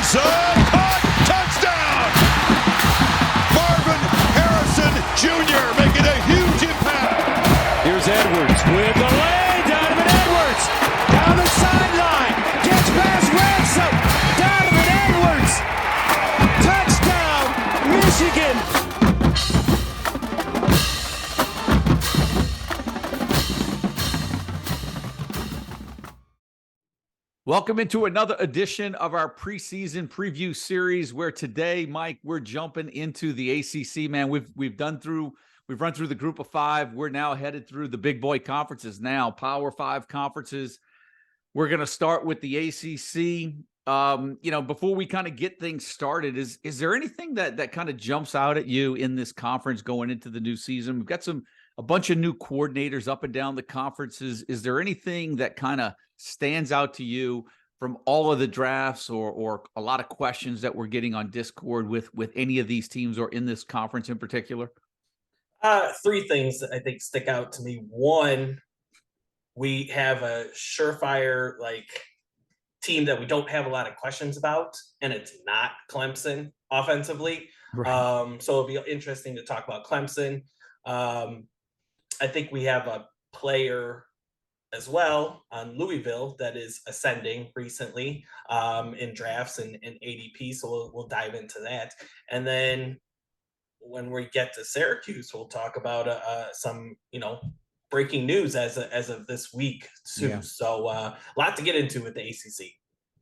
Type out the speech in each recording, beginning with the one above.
Caught. Touchdown. Marvin Harrison Jr. making a huge impact. Here's Edwards with the lay. Donovan Edwards down the sideline. Gets past Ransom. Donovan Edwards. Touchdown, Michigan. Welcome into another edition of our preseason preview series, where today, Mike, we're jumping into the ACC. Man, we've run through the group of five. We're now headed through the big boy conferences now, Power Five conferences. We're going to start with the ACC. Before we kind of get things started, is there anything that kind of jumps out at you in this conference going into the new season? We've got a bunch of new coordinators up and down the conferences. Is there anything that kind of stands out to you from all of the drafts or a lot of questions that we're getting on Discord with any of these teams or in this conference in particular? Three things that I think stick out to me. One, we have a surefire team that we don't have a lot of questions about, and it's not Clemson offensively. Right. So it'll be interesting to talk about Clemson. I think we have a player as well on Louisville that is ascending recently in drafts and ADP. So we'll dive into that. And then when we get to Syracuse, we'll talk about some, breaking news as of this week too. Yeah. So a lot to get into with the ACC.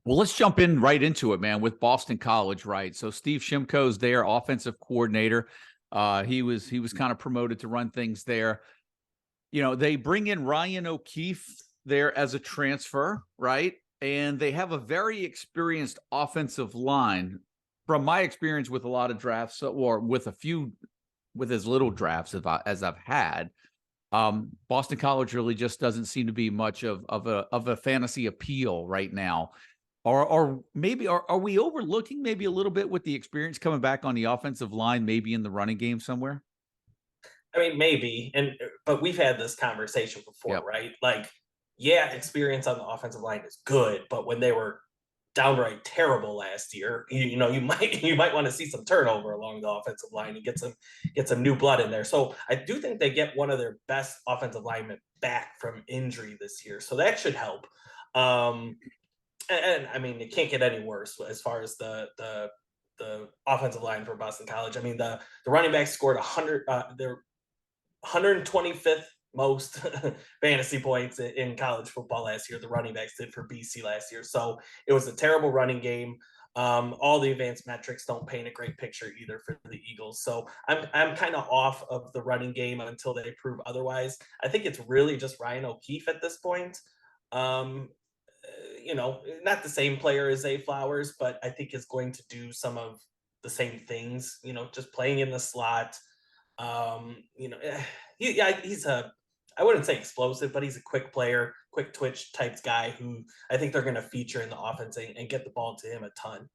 Well, let's jump in right into it, man, with Boston College, right? So Steve Shimko's their offensive coordinator. He was kind of promoted to run things there. They bring in Ryan O'Keefe there as a transfer, right? And they have a very experienced offensive line. From my experience with a lot of drafts, or with as little drafts as I've had, Boston College really just doesn't seem to be much of a fantasy appeal right now. Or maybe are we overlooking maybe a little bit with the experience coming back on the offensive line, maybe in the running game somewhere? I mean, maybe, but we've had this conversation before, yep. Right? Experience on the offensive line is good, but when they were downright terrible last year, you might want to see some turnover along the offensive line and get some new blood in there. So I do think they get one of their best offensive linemen back from injury this year, so that should help. And I mean, it can't get any worse as far as the offensive line for Boston College. I mean, the running backs scored 100. They're 125th most fantasy points in college football last year. The running backs did for BC last year. So it was a terrible running game. All the advanced metrics don't paint a great picture either for the Eagles. So I'm kind of off of the running game until they prove otherwise. I think it's really just Ryan O'Keefe at this point. Not the same player as Zay Flowers, but I think is going to do some of the same things, just playing in the slot. He's I wouldn't say explosive, but he's a quick player, quick twitch type guy who I think they're going to feature in the offense and get the ball to him a ton.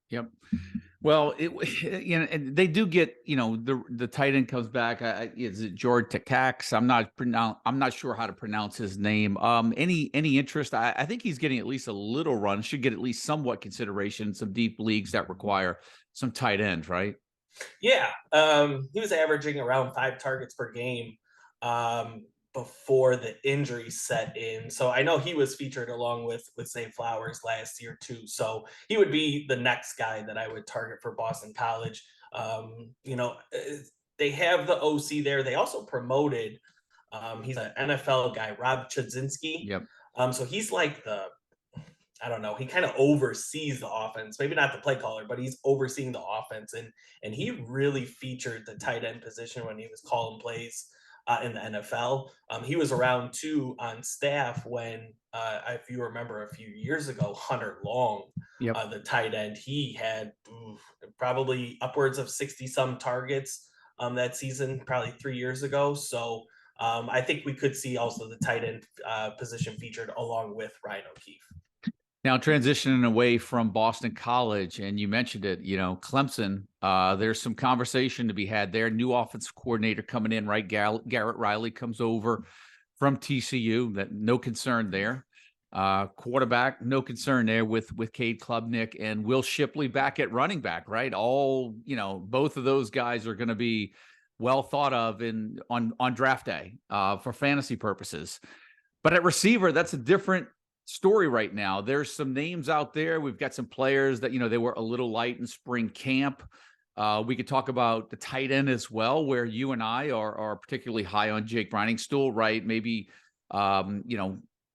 Yep. Well, and they do get, the tight end comes back. Is it George Takacs? I'm not sure how to pronounce his name. Any interest? I think he's getting at least a little run. Should get at least somewhat consideration in some deep leagues that require some tight ends, right? Yeah. He was averaging around 5 targets per game before the injury set in. So I know he was featured along with Zay Flowers last year too. So he would be the next guy that I would target for Boston College. They have the OC there. They also promoted, he's an NFL guy, Rob Chudzinski. Yep. So he's like I don't know, he kind of oversees the offense, maybe not the play caller, but he's overseeing the offense. And he really featured the tight end position when he was calling plays in the NFL. He was around too on staff when, if you remember a few years ago, Hunter Long, yep. The tight end, he had probably upwards of 60 some targets that season, probably 3 years ago. So I think we could see also the tight end position featured along with Ryan O'Keefe. Now transitioning away from Boston College, and you mentioned it, Clemson, there's some conversation to be had there. New offensive coordinator coming in, right? Garrett Riley comes over from TCU. That no concern there. Quarterback, no concern there with Cade Klubnik and Will Shipley back at running back, right? All, both of those guys are going to be well thought of on draft day for fantasy purposes. But at receiver, that's a different story right now. There's some names out there. We've got some players that, they were a little light in spring camp. We could talk about the tight end as well, where you and I are particularly high on Jake Briningstool, right? Maybe,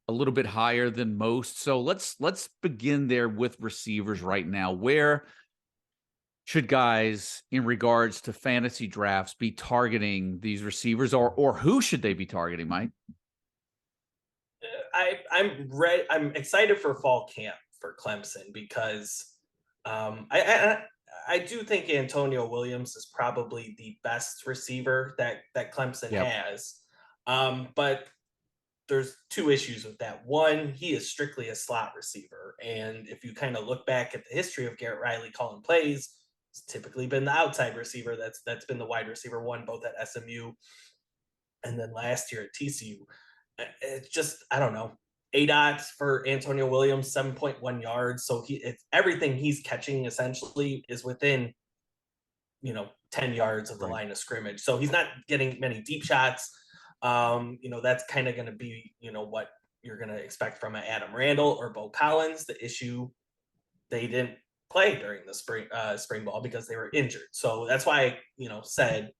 a little bit higher than most. So let's begin there with receivers right now. Where should guys in regards to fantasy drafts be targeting these receivers, or who should they be targeting, Mike? I'm excited for fall camp for Clemson because I do think Antonio Williams is probably the best receiver that Clemson has. But there's two issues with that. One, he is strictly a slot receiver. And if you kind of look back at the history of Garrett Riley calling plays, it's typically been the outside receiver. That's been the wide receiver one, both at SMU and then last year at TCU. It's just, I don't know, ADOT for Antonio Williams, 7.1 yards. So it's everything he's catching essentially is within, 10 yards of the line of scrimmage. So he's not getting many deep shots. That's kind of going to be, what you're going to expect from an Adam Randall or Bo Collins. The issue, they didn't play during the spring ball because they were injured. So that's why I, said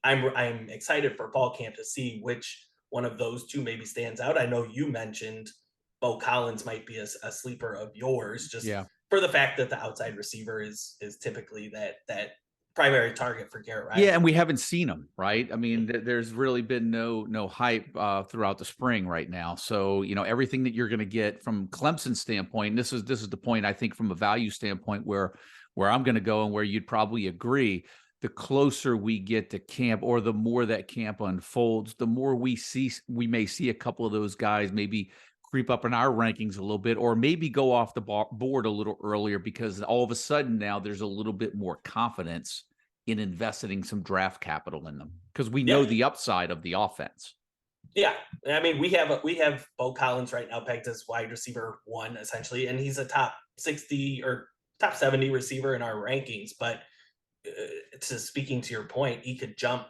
I'm excited for fall camp to see which one of those two maybe stands out. I know you mentioned Bo Collins might be a sleeper of yours, just for the fact that the outside receiver is typically that primary target for Garrett Riley. Yeah, and we haven't seen him, right? I mean, there's really been no hype throughout the spring right now. So, everything that you're going to get from Clemson's standpoint, this is the point, I think, from a value standpoint where I'm going to go and where you'd probably agree. The closer we get to camp, or the more that camp unfolds, the more we may see a couple of those guys maybe creep up in our rankings a little bit, or maybe go off the board a little earlier, because all of a sudden now there's a little bit more confidence in investing some draft capital in them, because we know the upside of the offense. Yeah. I mean, we have Bo Collins right now pegged as wide receiver one, essentially, and he's a top 60 or top 70 receiver in our rankings. But speaking to your point, he could jump,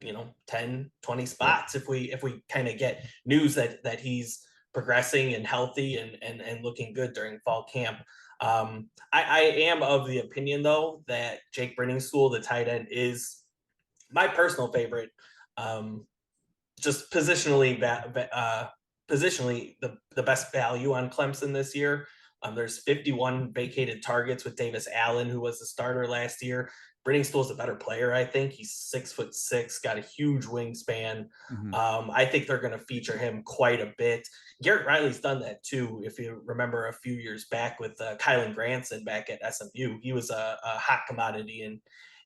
10, 20 spots if we kind of get news that he's progressing and healthy and looking good during fall camp. I am of the opinion, though, that Jake Briningstool, the tight end, is my personal favorite. Just positionally the best value on Clemson this year. There's 51 vacated targets with Davis Allen, who was the starter last year. Briningstool is a better player, I think. He's 6'6", got a huge wingspan. Mm-hmm. I think they're going to feature him quite a bit. Garrett Riley's done that too. If you remember a few years back with Kylan Granson back at SMU, he was a hot commodity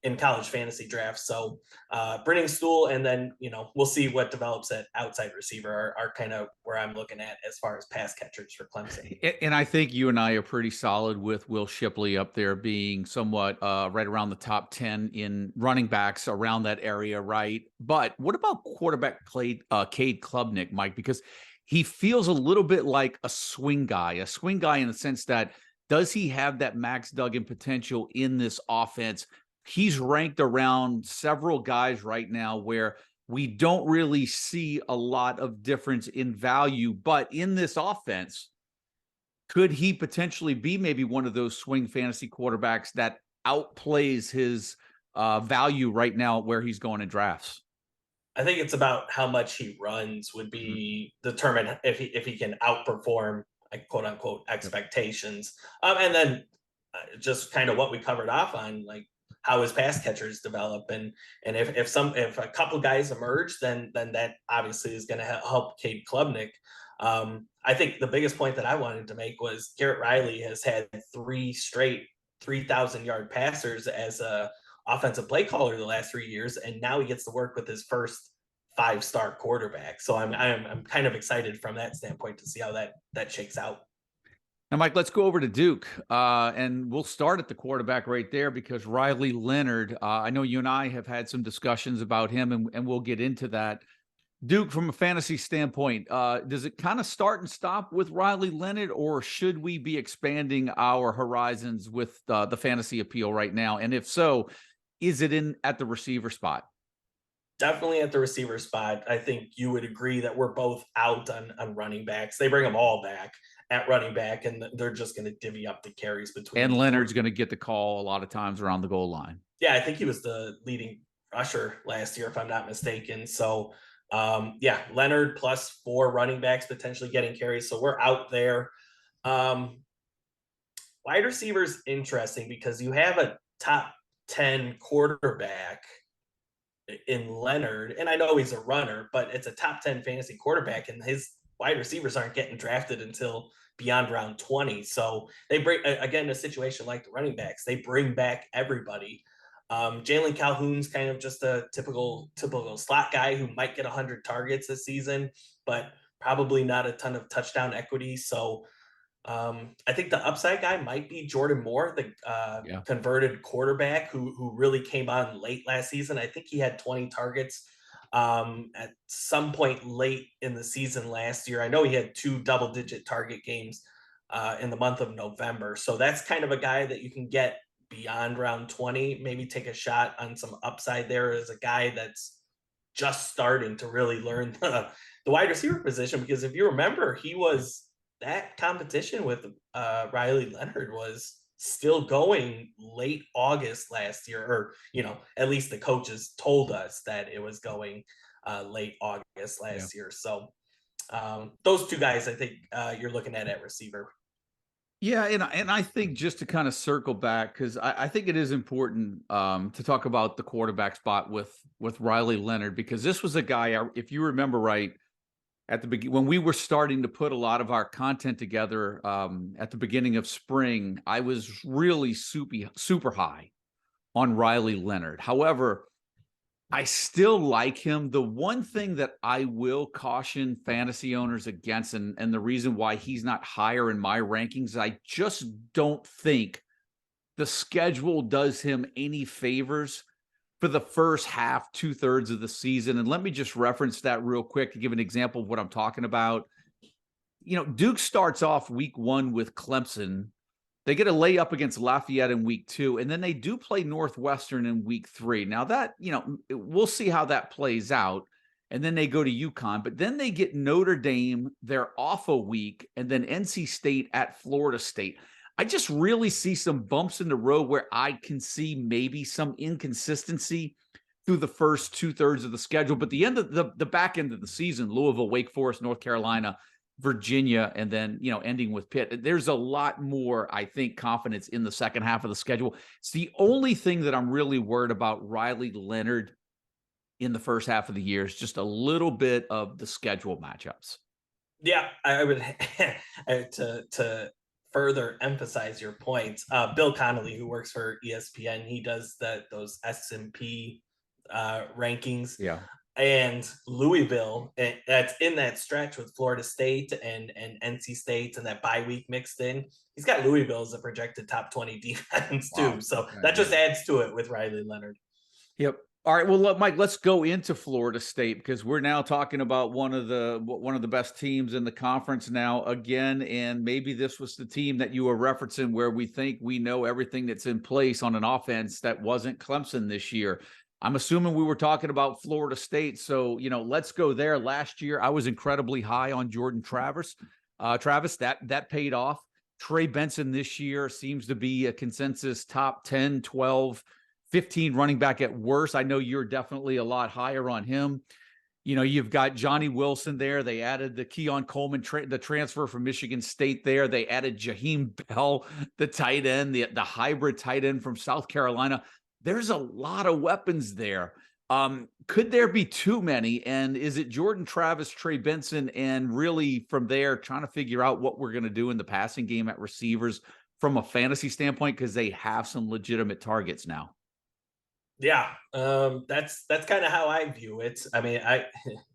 in college fantasy drafts. So Briningstool, and then, we'll see what develops at outside receiver are kind of where I'm looking at as far as pass catchers for Clemson. And I think you and I are pretty solid with Will Shipley up there being somewhat right around the top 10 in running backs around that area, right? But what about quarterback Cade Klubnik, Mike? Because he feels a little bit like a swing guy in the sense that, does he have that Max Duggan potential in this offense? He's ranked around several guys right now where we don't really see a lot of difference in value, but in this offense, could he potentially be maybe one of those swing fantasy quarterbacks that outplays his value right now where he's going in drafts? I think it's about how much he runs would be determined if he can outperform, like, quote unquote, expectations. And then just kind of what we covered off on, like, how his pass catchers develop, and if a couple guys emerge, then that obviously is going to help Cade Klubnik. I think the biggest point that I wanted to make was Garrett Riley has had 3 straight 3,000-yard passers as a offensive play caller the last 3 years, and now he gets to work with his first 5-star quarterback. So I'm kind of excited from that standpoint to see how that shakes out. Now, Mike, let's go over to Duke, and we'll start at the quarterback right there, because Riley Leonard, I know you and I have had some discussions about him, and we'll get into that. Duke, from a fantasy standpoint, does it kind of start and stop with Riley Leonard, or should we be expanding our horizons with the fantasy appeal right now? And if so, is it in at the receiver spot? Definitely at the receiver spot. I think you would agree that we're both out on running backs. They bring them all back at running back, and they're just going to divvy up the carries between. And Leonard's going to get the call a lot of times around the goal line. Yeah, I think he was the leading rusher last year, if I'm not mistaken. So, yeah, Leonard plus 4 running backs potentially getting carries. So we're out there. Wide receivers interesting because you have a top 10 quarterback in Leonard, and I know he's a runner, but it's a top 10 fantasy quarterback, and his wide receivers aren't getting drafted until beyond round 20. So they bring, again, a situation like the running backs, they bring back everybody. Jalen Calhoun's kind of just a typical slot guy who might get 100 targets this season, but probably not a ton of touchdown equity. So I think the upside guy might be Jordan Moore, the converted quarterback who really came on late last season. I think he had 20 targets at some point late in the season last year. I know he had 2 double-digit target games in the month of November. So that's kind of a guy that you can get beyond round 20, maybe take a shot on some upside there as a guy that's just starting to really learn the wide receiver position. Because if you remember, that competition with Riley Leonard was still going late August last year, or, at least the coaches told us that it was going late August last year. So those 2 guys, I think you're looking at receiver. Yeah, and I think just to kind of circle back, because I think it is important to talk about the quarterback spot with Riley Leonard, because this was a guy, if you remember right, at the beginning, when we were starting to put a lot of our content together at the beginning of spring, I was really super high on Riley Leonard. However, I still like him. The one thing that I will caution fantasy owners against, and the reason why he's not higher in my rankings, I just don't think the schedule does him any favors for the first half, 2/3 of the season. And let me just reference that real quick to give an example of what I'm talking about. Duke starts off week 1 with Clemson. They get a layup against Lafayette in week 2, and then they do play Northwestern in week 3. Now that, we'll see how that plays out. And then they go to UConn, but then they get Notre Dame. They're off a week, and then NC State at Florida State. I just really see some bumps in the road where I can see maybe some inconsistency through the first 2/3 of the schedule. But the end of the back end of the season, Louisville, Wake Forest, North Carolina, Virginia, and then, ending with Pitt. There's a lot more, I think, confidence in the second half of the schedule. It's the only thing that I'm really worried about Riley Leonard in the first half of the year is just a little bit of the schedule matchups. Yeah, I would to further emphasize your point. Bill Connolly, who works for ESPN, he does those S&P rankings. Yeah. And Louisville, that's in that stretch with Florida State and NC State and that bye week mixed in. He's got Louisville as a projected top 20 defense too. Wow. So that just adds to it with Riley Leonard. Yep. All right. Well, Mike, let's go into Florida State, because we're now talking about one of the best teams in the conference now again. And maybe this was the team that you were referencing where we think we know everything that's in place on an offense that wasn't Clemson this year. I'm assuming we were talking about Florida State. So, let's go there. Last year, I was incredibly high on Jordan Travis. That paid off. Trey Benson this year seems to be a consensus top 10, 12, 15 running back at worst. I know you're definitely a lot higher on him. You've got Johnny Wilson there. They added the Keon Coleman, the transfer from Michigan State there. They added Jaheim Bell, the tight end, the hybrid tight end from South Carolina. There's a lot of weapons there. Could there be too many? And is it Jordan Travis, Trey Benson, and really from there trying to figure out what we're going to do in the passing game at receivers from a fantasy standpoint, because they have some legitimate targets now? Yeah, that's kind of how I view it. I mean,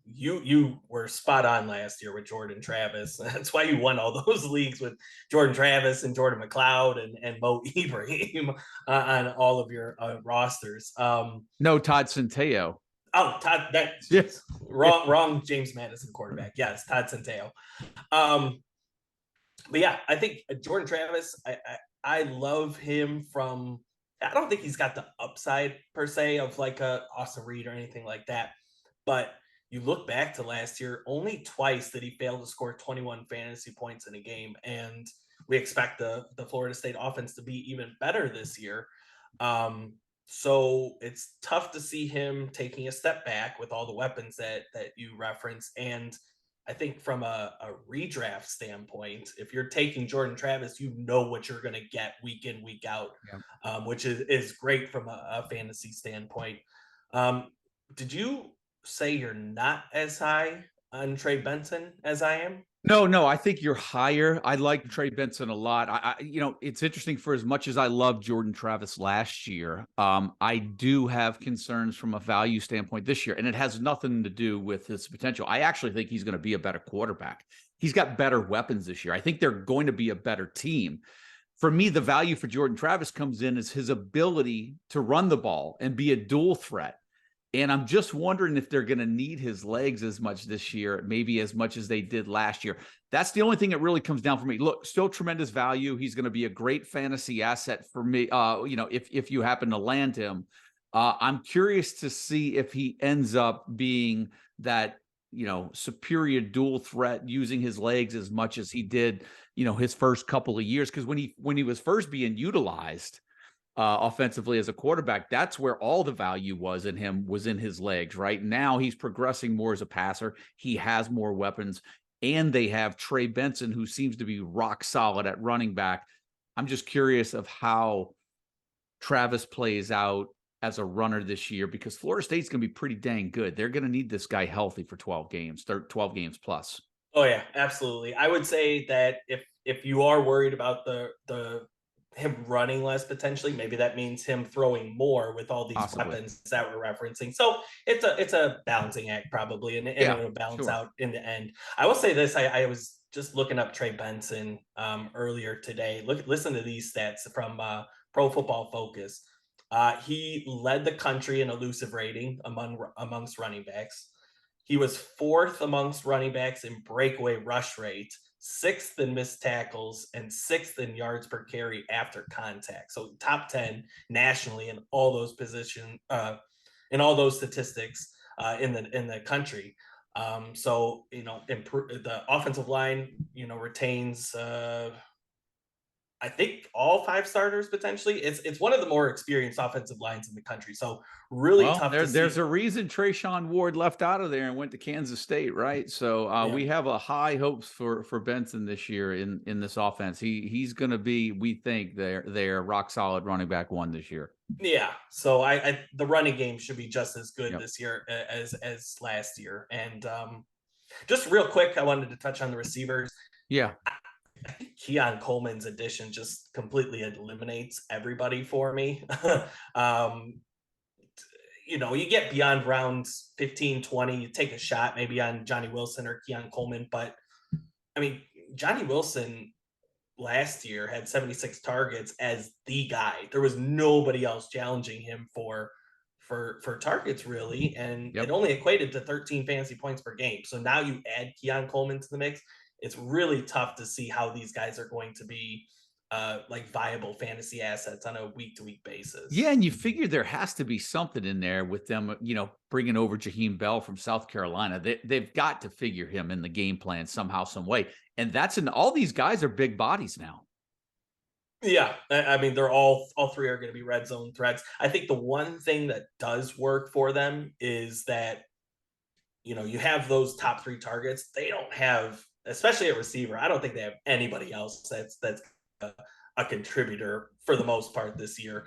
you were spot on last year with Jordan Travis. That's why you won all those leagues with Jordan Travis and Jordan McLeod and Mo Ibrahim on all of your rosters. No Todd Centeio. Oh, Todd, Yes. wrong James Madison quarterback. Yes, Todd Centeio. But yeah, I think Jordan Travis, I love him from. I don't think he's got the upside per se of like a Austin Reed or anything like that. But you look back to last year, only twice did he fail to score 21 fantasy points in a game, and we expect the Florida State offense to be even better this year. So it's tough to see him taking a step back with all the weapons that you referenced. And I think from a redraft standpoint, if you're taking Jordan Travis, you know what you're going to get week in, week out, which is great from a fantasy standpoint. Did you say you're not as high on Trey Benson as I am? No, I think you're higher. I like Trey Benson a lot. It's interesting, for as much as I love Jordan Travis last year, I do have concerns from a value standpoint this year, and it has nothing to do with his potential. I actually think he's going to be a better quarterback. He's got better weapons this year. I think they're going to be a better team. For me, the value for Jordan Travis comes in as his ability to run the ball and be a dual threat. And I'm just wondering if they're going to need his legs as much this year, maybe as much as they did last year. That's the only thing that really comes down for me. Look, still tremendous value. He's going to be a great fantasy asset for me. If you happen to land him, I'm curious to see if he ends up being that, superior dual threat using his legs as much as he did, his first couple of years. Because when he was first being utilized offensively as a quarterback, that's where all the value was in him, was in his legs. Right now, he's progressing more as a passer. He has more weapons, and they have Trey Benson, who seems to be rock solid at running back. I'm just curious of how Travis plays out as a runner this year, because Florida State's going to be pretty dang good. They're going to need this guy healthy for 12 games plus. Oh yeah, absolutely. I would say that if you are worried about the him running less potentially, maybe that means him throwing more with all these weapons that we're referencing. So it's a balancing act probably, and it'll balance out in the end. I will say this: I was just looking up Trey Benson earlier today. Listen to these stats from Pro Football Focus. He led the country in elusive rating amongst running backs. He was fourth amongst running backs in breakaway rush rate, sixth in missed tackles, and sixth in yards per carry after contact. So top 10 nationally in all those positions, in all those statistics in the country. So the offensive line, retains. I think all 5 starters potentially. It's one of the more experienced offensive lines in the country. So really tough to see. There's a reason Trayshawn Ward left out of there and went to Kansas State, right? So we have a high hopes for Benson this year in this offense. He's going to be, we think, their rock solid running back one this year. Yeah. So the running game should be just as good this year as last year. And just real quick, I wanted to touch on the receivers. Yeah. I think Keon Coleman's addition just completely eliminates everybody for me. You get beyond rounds 15, 20, you take a shot maybe on Johnny Wilson or Keon Coleman. But, I mean, Johnny Wilson last year had 76 targets as the guy. There was nobody else challenging him for targets, really. And it only equated to 13 fantasy points per game. So now you add Keon Coleman to the mix. It's really tough to see how these guys are going to be viable fantasy assets on a week-to-week basis. Yeah, and you figure there has to be something in there with them, bringing over Jaheim Bell from South Carolina. They've got to figure him in the game plan somehow, some way. And all these guys are big bodies now. Yeah, I mean, they're all 3 are going to be red zone threats. I think the one thing that does work for them is that, you have those top 3 targets. They don't have, especially a receiver, I don't think they have anybody else that's a contributor for the most part this year.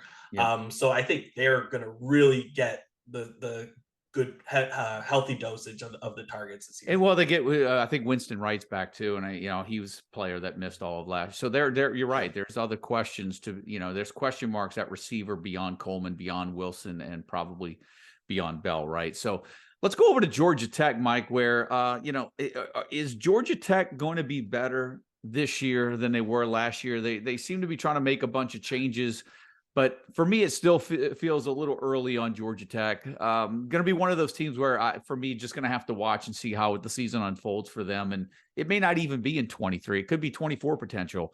So I think they're going to really get the good healthy dosage of the targets this year. And well, they get I think Winston Wright's back too, and he was a player that missed all of last. So there you're right. There's other questions there's question marks at receiver beyond Coleman, beyond Wilson, and probably beyond Bell, right? So let's go over to Georgia Tech, Mike, where, is Georgia Tech going to be better this year than they were last year? They seem to be trying to make a bunch of changes But for me, it still feels a little early on Georgia Tech. Going to be one of those teams where, for me, just going to have to watch and see how the season unfolds for them. And it may not even be in 23. It could be 24 potential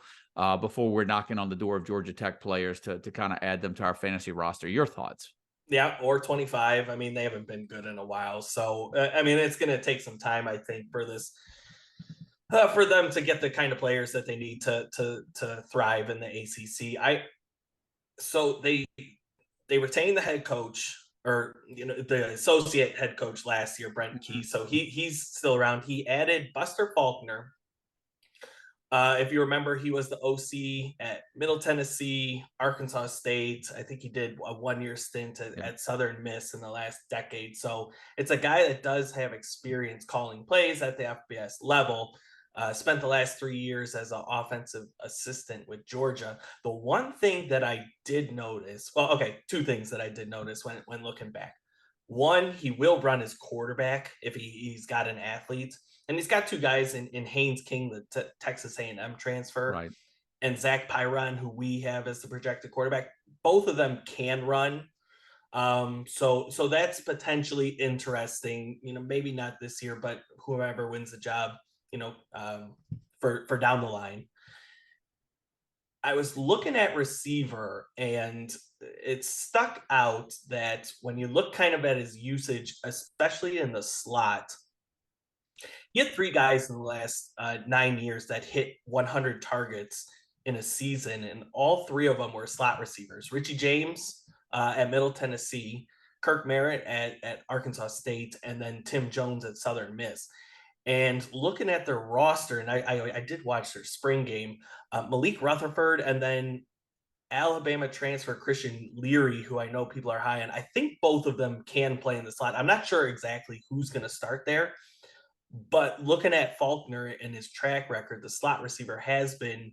before we're knocking on the door of Georgia Tech players to kind of add them to our fantasy roster. Your thoughts? Yeah, or 25. I mean, they haven't been good in a while. So, I mean, it's going to take some time, I think, for this. For them to get the kind of players that they need to thrive in the ACC. So they retained the head coach, or the associate head coach last year, Brent Key. So he's still around. He added Buster Faulkner. If you remember, he was the OC at Middle Tennessee, Arkansas State. I think he did a 1-year stint at Southern Miss in the last decade. So it's a guy that does have experience calling plays at the FBS level. Spent the last 3 years as an offensive assistant with Georgia. The one thing that I did notice, two things that I did notice when looking back. One, he will run his quarterback if he's got an athlete. And he's got two guys in Haynes King, the Texas A&M transfer, Right, and Zach Pyron, who we have as the projected quarterback. Both of them can run. So that's potentially interesting. Maybe not this year, but whoever wins the job, for down the line. I was looking at receiver, and it stuck out that when you look kind of at his usage, especially in the slot, he had 3 guys in the last 9 years that hit 100 targets in a season, and all 3 of them were slot receivers. Richie James at Middle Tennessee, Kirk Merritt at Arkansas State, and then Tim Jones at Southern Miss. And looking at their roster, and I did watch their spring game, Malik Rutherford, and then Alabama transfer Christian Leary, who I know people are high on. I think both of them can play in the slot. I'm not sure exactly who's going to start there, but looking at Faulkner and his track record, the slot receiver has been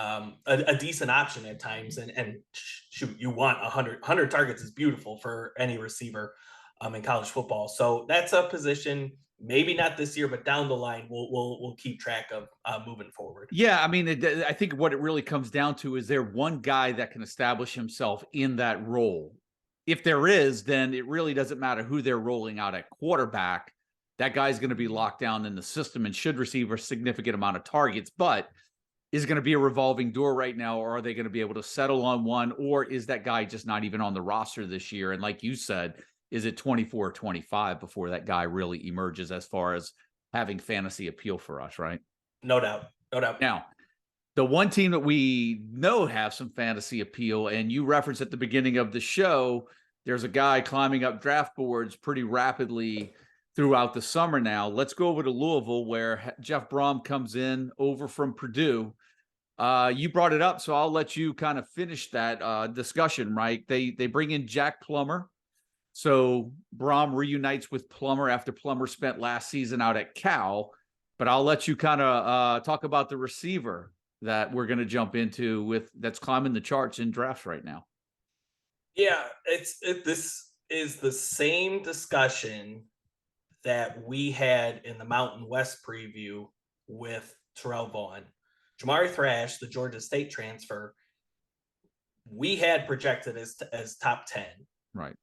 a decent option at times. And shoot, you want 100 targets is beautiful for any receiver in college football. So that's a position. Maybe not this year, but down the line, we'll keep track of moving forward. Yeah, I mean, I think what it really comes down to is there one guy that can establish himself in that role. If there is, then it really doesn't matter who they're rolling out at quarterback. That guy's going to be locked down in the system and should receive a significant amount of targets. But is going to be a revolving door right now, or are they going to be able to settle on one, or is that guy just not even on the roster this year? And like you said, is it 24 or 25 before that guy really emerges as far as having fantasy appeal for us, right? No doubt. Now, the one team that we know have some fantasy appeal, and you referenced at the beginning of the show, there's a guy climbing up draft boards pretty rapidly throughout the summer now. Let's go over to Louisville, where Jeff Brom comes in over from Purdue. You brought it up, so I'll let you kind of finish that discussion, right? They bring in Jack Plummer. So Brom reunites with Plummer after Plummer spent last season out at Cal. But I'll let you kind of talk about the receiver that we're going to jump into that's climbing the charts in drafts right now. Yeah, this is the same discussion that we had in the Mountain West preview with Terrell Vaughn. Jamari Thrash, the Georgia State transfer, we had projected as top 10. Right.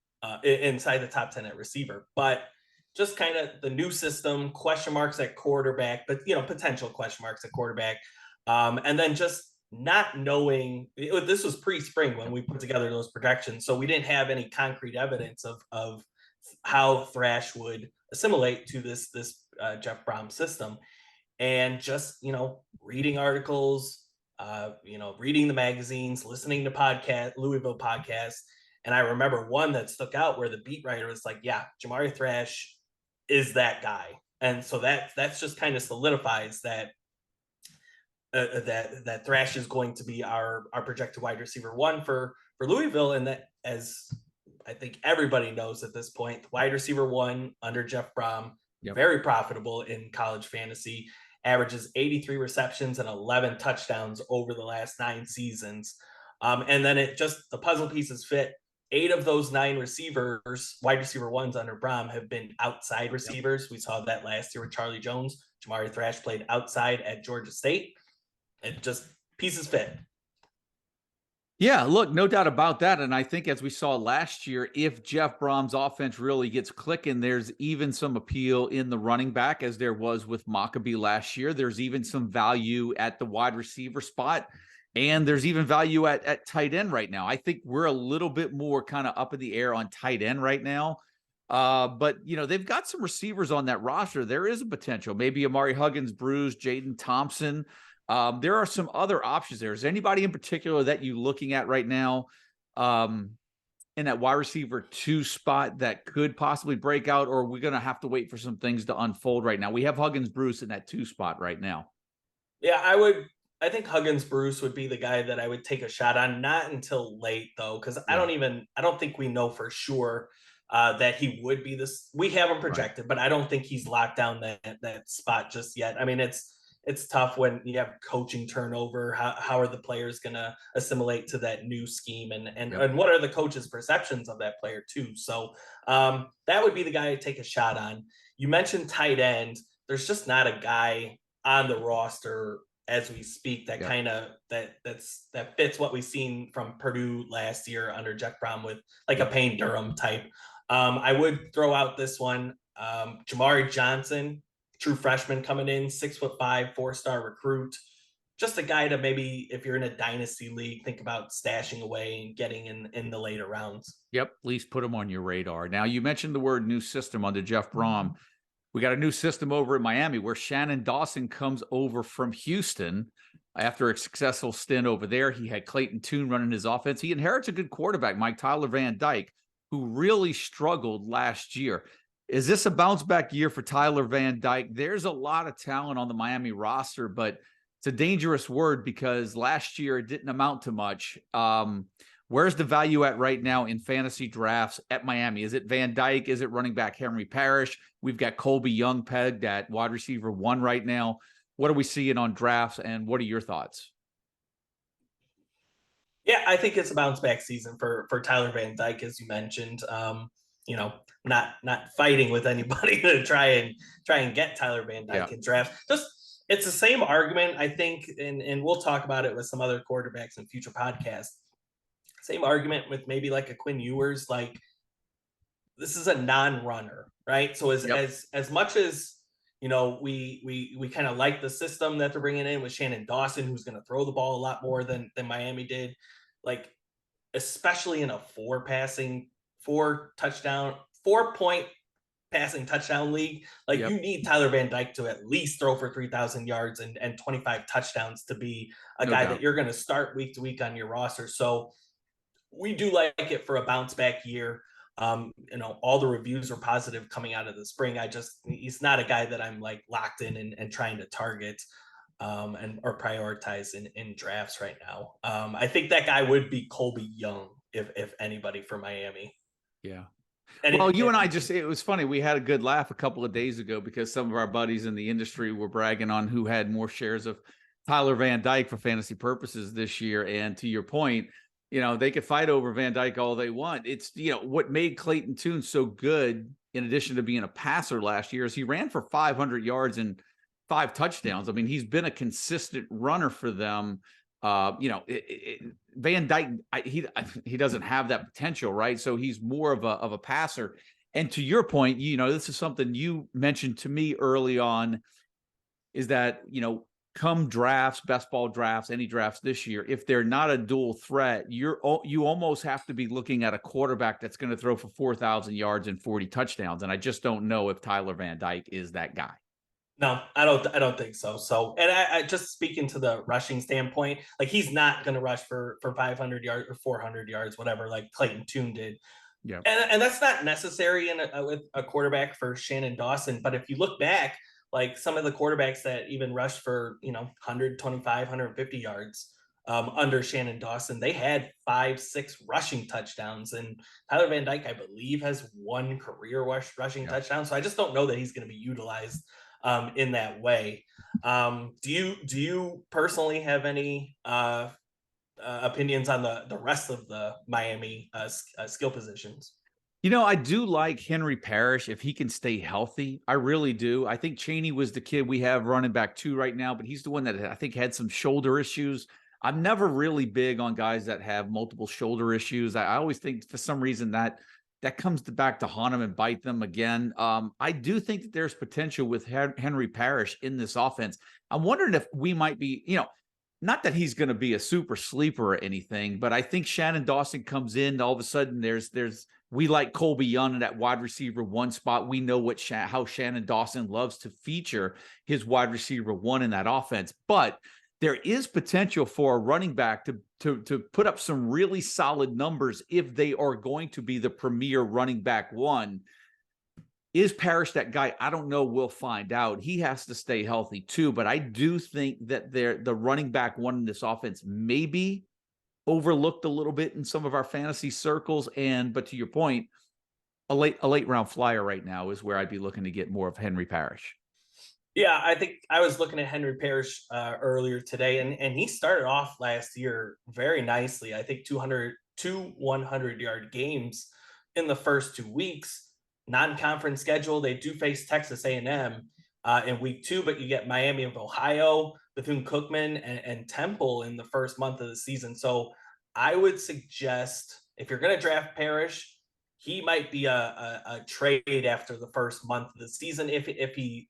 Inside the top 10 at receiver. But just kind of the new system, question marks at quarterback, but potential question marks at quarterback. And then just not knowing, this was pre-spring when we put together those projections. So we didn't have any concrete evidence of how Thrash would assimilate to this Jeff Brom system. And just, reading articles, reading the magazines, listening to Louisville podcasts. And I remember one that stuck out where the beat writer was like, yeah, Jamari Thrash is that guy. And so that's just kind of solidifies that that Thrash is going to be our projected wide receiver 1 for Louisville. And that, as I think everybody knows at this point, wide receiver 1 under Jeff Brom, very profitable in college fantasy, averages 83 receptions and 11 touchdowns over the last 9 seasons. And then the puzzle pieces fit. 8 of those 9 receivers, wide receiver 1s under Brom, have been outside receivers. Yep. We saw that last year with Charlie Jones. Jamari Thrash played outside at Georgia State. It just pieces fit. Yeah, look, no doubt about that. And I think as we saw last year, if Jeff Brom's offense really gets clicking, there's even some appeal in the running back as there was with Maccabee last year. There's even some value at the wide receiver spot. And there's even value at tight end right now. I think we're a little bit more kind of up in the air on tight end right now. But, they've got some receivers on that roster. There is a potential. Maybe Amari Huggins, Bruce, Jaden Thompson. There are some other options there. Is there anybody in particular that you're looking at right now in that wide receiver 2 spot that could possibly break out, or are we going to have to wait for some things to unfold right now? We have Huggins, Bruce in that 2 spot right now. Yeah, I think Huggins Bruce would be the guy that I would take a shot on, not until late though, because I don't think we know for sure that he would be this. We have him projected, but I don't think he's locked down that spot just yet. I mean, it's tough when you have coaching turnover. How are the players going to assimilate to that new scheme, and what are the coaches' perceptions of that player too? So that would be the guy to take a shot on. You mentioned tight end. There's just not a guy on the roster as we speak that kind of that fits what we've seen from Purdue last year under Jeff Brom with like a Payne Durham type. I would throw out this one, Jamari Johnson, true freshman coming in, 6'5", 4-star recruit. Just a guy to maybe, if you're in a dynasty league, think about stashing away and getting in the later rounds. Yep, at least put him on your radar. Now, you mentioned the word new system under Jeff Brom. We got a new system over in Miami where Shannon Dawson comes over from Houston after a successful stint over there. He had Clayton Tune running his offense. He inherits a good quarterback, Tyler Van Dyke, who really struggled last year. Is this a bounce back year for Tyler Van Dyke? There's a lot of talent on the Miami roster, but it's a dangerous word because last year it didn't amount to much. Where's the value at right now in fantasy drafts at Miami? Is it Van Dyke? Is it running back Henry Parrish? We've got Colby Young pegged at wide receiver 1 right now. What are we seeing on drafts, and what are your thoughts? Yeah, I think it's a bounce back season for Tyler Van Dyke, as you mentioned. Not fighting with anybody to try and get Tyler Van Dyke in drafts. Just it's the same argument, I think, and we'll talk about it with some other quarterbacks in future podcasts. Same argument with maybe like a Quinn Ewers, like this is a non-runner, right? So as much as we kind of like the system that they're bringing in with Shannon Dawson, who's going to throw the ball a lot more than Miami did, like especially in a 4-point passing touchdown league, like you need Tyler Van Dyke to at least throw for 3,000 yards and 25 touchdowns to be a guy that you're going to start week to week on your roster. So we do like it for a bounce back year. All the reviews are positive coming out of the spring. He's not a guy that I'm like locked in and trying to target or prioritize in drafts right now. I think that guy would be Colby Young if anybody for Miami. Yeah. You and I it was funny. We had a good laugh a couple of days ago because some of our buddies in the industry were bragging on who had more shares of Tyler Van Dyke for fantasy purposes this year. And to your point, they could fight over Van Dyke all they want. It's, what made Clayton Tune so good, in addition to being a passer last year, is he ran for 500 yards and 5 touchdowns. I mean, he's been a consistent runner for them. Van Dyke, he doesn't have that potential, right? So he's more of a passer. And to your point, this is something you mentioned to me early on, is that, come drafts, best ball drafts, any drafts this year, if they're not a dual threat, you almost have to be looking at a quarterback that's going to throw for 4,000 yards and 40 touchdowns. And I just don't know if Tyler Van Dyke is that guy. No, I don't think so. So, and I just speaking to the rushing standpoint, like he's not going to rush for 500 yards or 400 yards, whatever, like Clayton Tune did. Yeah. And that's not necessary with a quarterback for Shannon Dawson. But if you look back, like some of the quarterbacks that even rushed for, 125, 150 yards under Shannon Dawson, they had 5-6 rushing touchdowns. And Tyler Van Dyke, I believe, has 1 career rushing touchdown. So I just don't know that he's going to be utilized in that way. Do you personally have any opinions on the rest of the Miami skill positions? I do like Henry Parrish if he can stay healthy. I really do. I think Chaney was the kid we have running back 2 right now, but he's the one that I think had some shoulder issues. I'm never really big on guys that have multiple shoulder issues. I always think for some reason that comes back to haunt them and bite them again. I do think that there's potential with Henry Parrish in this offense. I'm wondering if we might be, not that he's going to be a super sleeper or anything, but I think Shannon Dawson comes in. All of a sudden, we like Colby Young in that wide receiver 1 spot. We know how Shannon Dawson loves to feature his wide receiver 1 in that offense, but there is potential for a running back to put up some really solid numbers if they are going to be the premier running back 1. Is Parrish that guy? I don't know. We'll find out. He has to stay healthy too, but I do think that the running back 1 in this offense may be overlooked a little bit in some of our fantasy circles. But to your point, a late round flyer right now is where I'd be looking to get more of Henry Parrish. Yeah, I think I was looking at Henry Parrish earlier today, and he started off last year very nicely. I think 200 100-yard games in the first 2 weeks. Non-conference schedule, they do face Texas A&M in week 2, but you get Miami of Ohio, Bethune-Cookman, and Temple in the first month of the season. So I would suggest if you're going to draft Parrish, he might be a trade after the first month of the season if he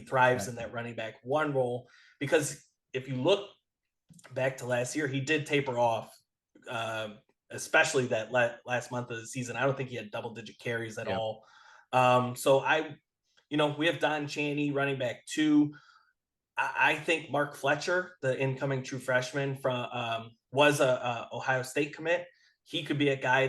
thrives in that running back 1 role. Because if you look back to last year, he did taper off, especially that last month of the season. I don't think he had double-digit carries at all. So we have Don Chaney, running back 2. I think Mark Fletcher, the incoming true freshman was a Ohio State commit. He could be a guy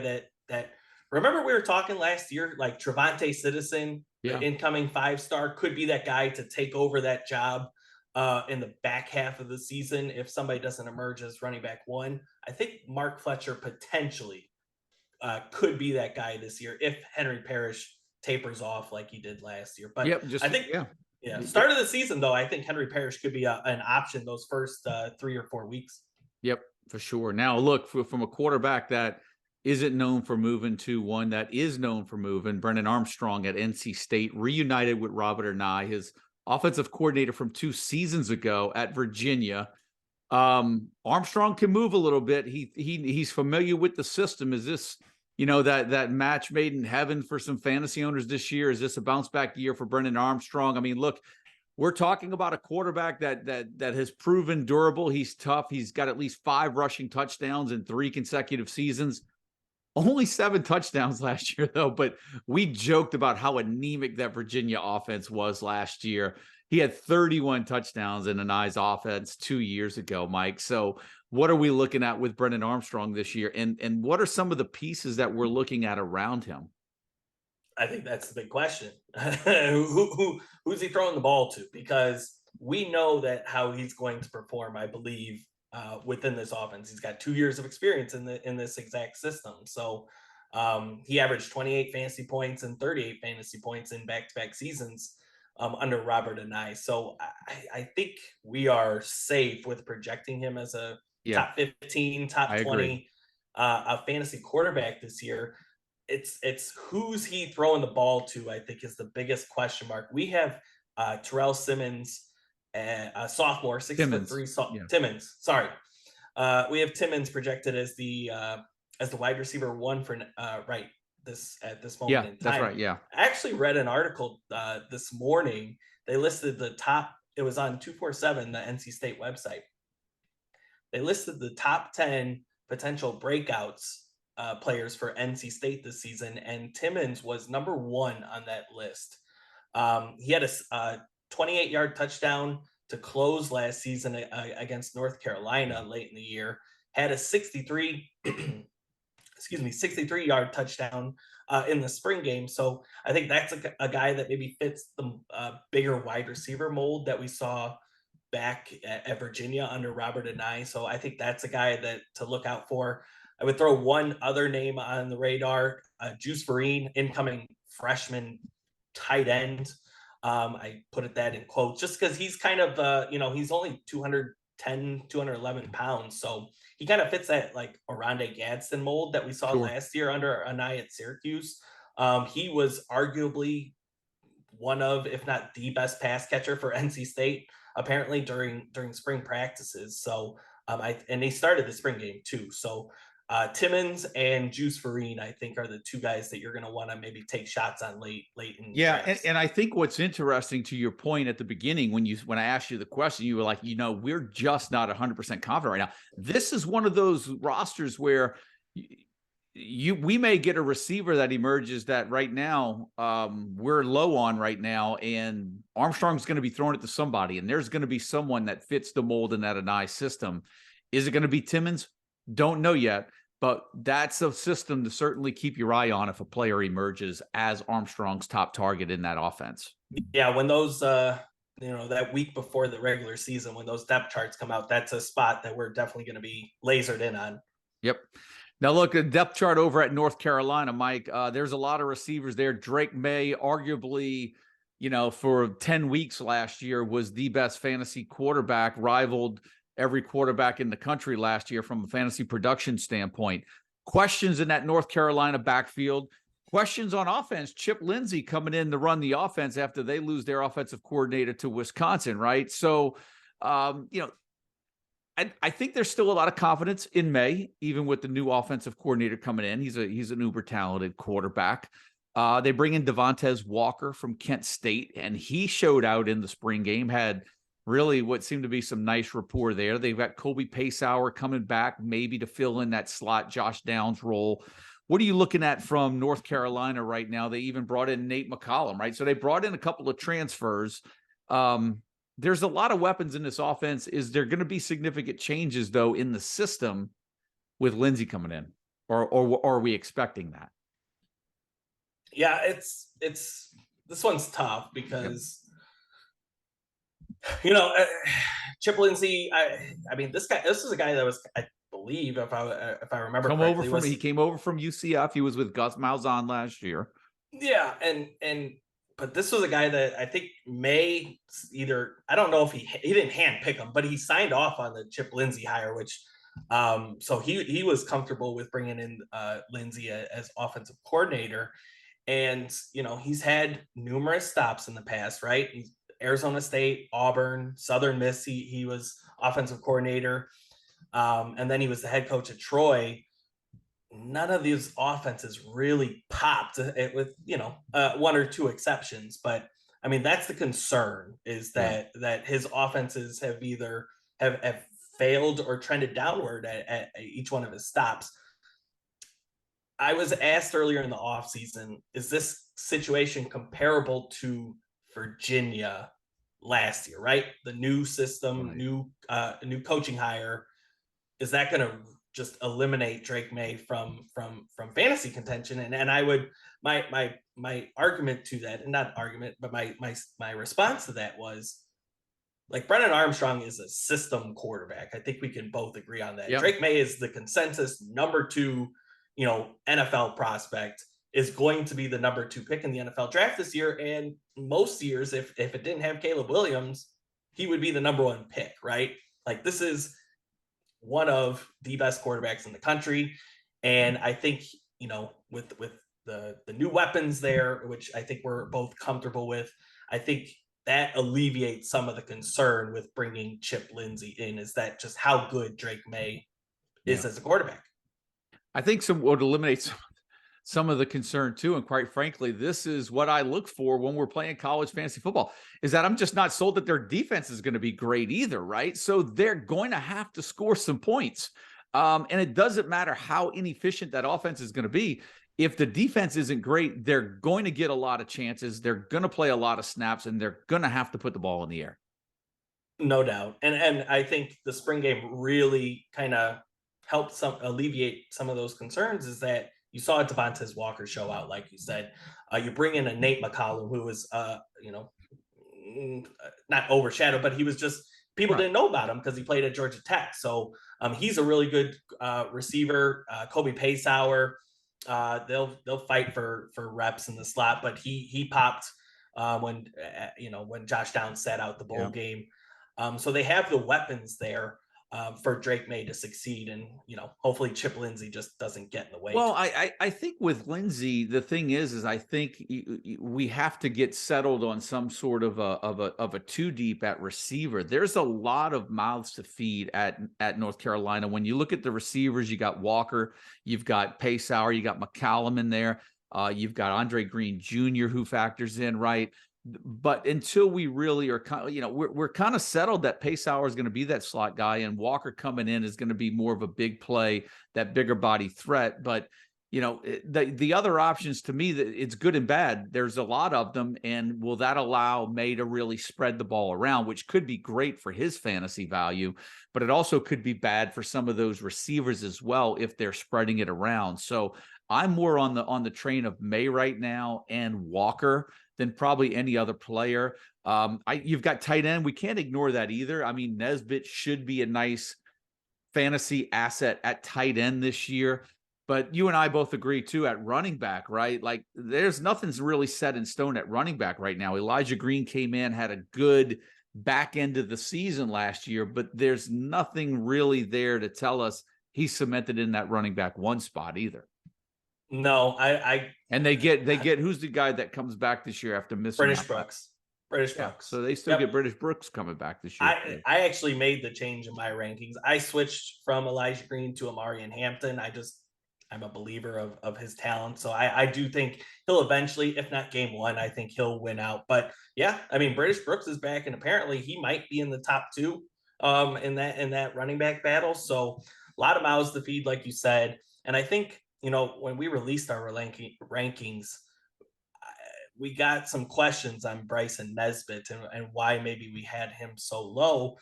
that remember we were talking last year, like Trevante Citizen, the incoming 5-star, could be that guy to take over that job in the back half of the season if somebody doesn't emerge as running back 1. I think Mark Fletcher potentially could be that guy this year if Henry Parrish tapers off like he did last year. But I think start of the season though, I think Henry Parrish could be an option those first 3 or 4 weeks. Yep, for sure. Now look, from a quarterback that isn't known for moving to one that is known for moving, Brennan Armstrong at NC State reunited with Robert Anae, his offensive coordinator from 2 seasons ago at Virginia. Armstrong can move a little bit. He's familiar with the system. Is this, that match made in heaven for some fantasy owners this year? Is this a bounce back year for Brennan Armstrong? I mean, look, we're talking about a quarterback that has proven durable. He's tough. He's got at least 5 rushing touchdowns in 3 consecutive seasons. Only 7 touchdowns last year, though, but we joked about how anemic that Virginia offense was last year. He had 31 touchdowns in Anae's offense 2 years ago, Mike. So what are we looking at with Brennan Armstrong this year? And what are some of the pieces that we're looking at around him? I think that's the big question. Who's he throwing the ball to? Because we know that how he's going to perform, I believe, within this offense. He's got 2 years of experience in this exact system. So he averaged 28 fantasy points and 38 fantasy points in back-to-back seasons under Robert Anae. So I think we are safe with projecting him as a top 15, top 20 a fantasy quarterback this year. It's who's he throwing the ball to, I think, is the biggest question mark. We have Terrell Simmons, a sophomore, 6'3". Timmons, sorry. We have Timmons projected as the wide receiver 1 for at this moment in time. That's right. Yeah. I actually read an article this morning. They listed the top. It was on 247, the NC State website. They listed the top 10 potential breakouts players for NC State this season, and Timmons was number 1 on that list. He had a 28-yard touchdown to close last season against North Carolina late in the year. Had a 63-yard touchdown in the spring game. So I think that's a guy that maybe fits the bigger wide receiver mold that we saw back at Virginia under Robert Anae. So I think that's a guy that to look out for. I would throw one other name on the radar, Juice Vereen, incoming freshman tight end. I put that in quotes just because he's kind of, he's only 210, 211 pounds. So he kind of fits that like Oronde Gadsden mold that we saw last year under Anae at Syracuse. He was arguably one of, if not the best pass catcher for NC State, apparently during spring practices. So And they started the spring game too. So Timmons and Juice Farine, I think, are the two guys that you're going to want to maybe take shots on late in drafts. And I think what's interesting to your point at the beginning when I asked you the question, you were like, we're just not 100% confident right now. This is one of those rosters where we may get a receiver that emerges that right now we're low on right now, and Armstrong's going to be throwing it to somebody, and there's going to be someone that fits the mold in that Anae system. Is it going to be Timmons? Don't know yet, but that's a system to certainly keep your eye on if a player emerges as Armstrong's top target in that offense. Yeah, when those that week before the regular season, when those depth charts come out, that's a spot that we're definitely going to be lasered in on. Yep. Now look at depth chart over at North Carolina, Mike. There's a lot of receivers there. Drake May, arguably, for 10 weeks last year, was the best fantasy quarterback, rivaled every quarterback in the country last year from a fantasy production standpoint. Questions in that North Carolina backfield. Questions on offense. Chip Lindsey coming in to run the offense after they lose their offensive coordinator to Wisconsin, right? So, I think there's still a lot of confidence in May, even with the new offensive coordinator coming in. He's an uber talented quarterback. They bring in Devontae Walker from Kent State, and he showed out in the spring game, had really what seemed to be some nice rapport there. They've got Kobe Pacehour coming back, maybe to fill in that slot Josh Downs role. What are you looking at from North Carolina right now? They even brought in Nate McCollum, right? So they brought in a couple of transfers. There's a lot of weapons in this offense. Is there going to be significant changes, though, in the system with Lindsey coming in? Or are we expecting that? Yeah, it's this one's tough because Chip Lindsey. I mean, this is a guy that was, I believe, if I remember correctly, he came over from UCF. He was with Gus Malzahn last year. Yeah, but this was a guy that I think I don't know if he didn't hand pick him, but he signed off on the Chip Lindsey hire, which so he was comfortable with bringing in Lindsey as offensive coordinator. And he's had numerous stops in the past, right? He's Arizona State, Auburn, Southern Miss. He was offensive coordinator, and then he was the head coach at Troy. None of these offenses really popped, with one or two exceptions. But I mean, that's the concern, is that his offenses have either have failed or trended downward at each one of his stops. I was asked earlier in the offseason, is this situation comparable to Virginia last year, right? The new system, right. New coaching hire. Is that going to just eliminate Drake May from fantasy contention? And I would, my argument to that, and not argument, but my response to that was, like, Brennan Armstrong is a system quarterback. I think we can both agree on that. Yep. Drake May is the consensus number 2, NFL prospect, is going to be the number 2 pick in the NFL draft this year. And most years, if it didn't have Caleb Williams, he would be the number 1 pick, right? Like, this is one of the best quarterbacks in the country. And I think, with the new weapons there, which I think we're both comfortable with, I think that alleviates some of the concern with bringing Chip Lindsey in, is that just how good Drake May is as a quarterback. I think some would eliminate some of the concern too. And quite frankly, this is what I look for when we're playing college fantasy football, is that I'm just not sold that their defense is going to be great either, right? So they're going to have to score some points. And it doesn't matter how inefficient that offense is going to be. If the defense isn't great, they're going to get a lot of chances. They're going to play a lot of snaps, and they're going to have to put the ball in the air. No doubt. And I think the spring game really kind of helped alleviate some of those concerns, is that you saw Devontae Walker show out, like you said. You bring in a Nate McCollum, who was, not overshadowed, but he was just, people didn't know about him because he played at Georgia Tech. So he's a really good receiver. Kobe Pacehour, they'll fight for reps in the slot, but he popped when Josh Downs sat out the bowl game. So they have the weapons there. for Drake May to succeed. And, hopefully Chip Lindsey just doesn't get in the way. Well, I think with Lindsey, the thing is I think we have to get settled on some sort of a two deep at receiver. There's a lot of mouths to feed at North Carolina. When you look at the receivers, you got Walker, you've got Paysauer, you got McCallum in there, you've got Andre Green Jr. who factors in, right? But until we really are, we're kind of settled that Paysauer is going to be that slot guy, and Walker coming in is going to be more of a big play, that bigger body threat. But the other options, to me, that it's good and bad. There's a lot of them, and will that allow May to really spread the ball around, which could be great for his fantasy value, but it also could be bad for some of those receivers as well if they're spreading it around. So I'm more on the train of May right now and Walker than probably any other player. You've got tight end. We can't ignore that either. I mean, Nesbitt should be a nice fantasy asset at tight end this year. But you and I both agree, too, at running back, right? Like, there's nothing's really set in stone at running back right now. Elijah Green came in, had a good back end of the season last year, but there's nothing really there to tell us he's cemented in that running back one spot either. No, and they get who's the guy that comes back this year after missing British Brooks. So they still get British Brooks coming back this year. I actually made the change in my rankings. I switched from Elijah Green to Amarian Hampton. I'm a believer of his talent. So I do think he'll eventually, if not game one, I think he'll win out. But yeah, I mean, British Brooks is back, and apparently he might be in the top two in that running back battle. So a lot of mouths to feed, like you said. And I think, when we released our rankings, we got some questions on Bryson Nesbitt and why maybe we had him so low.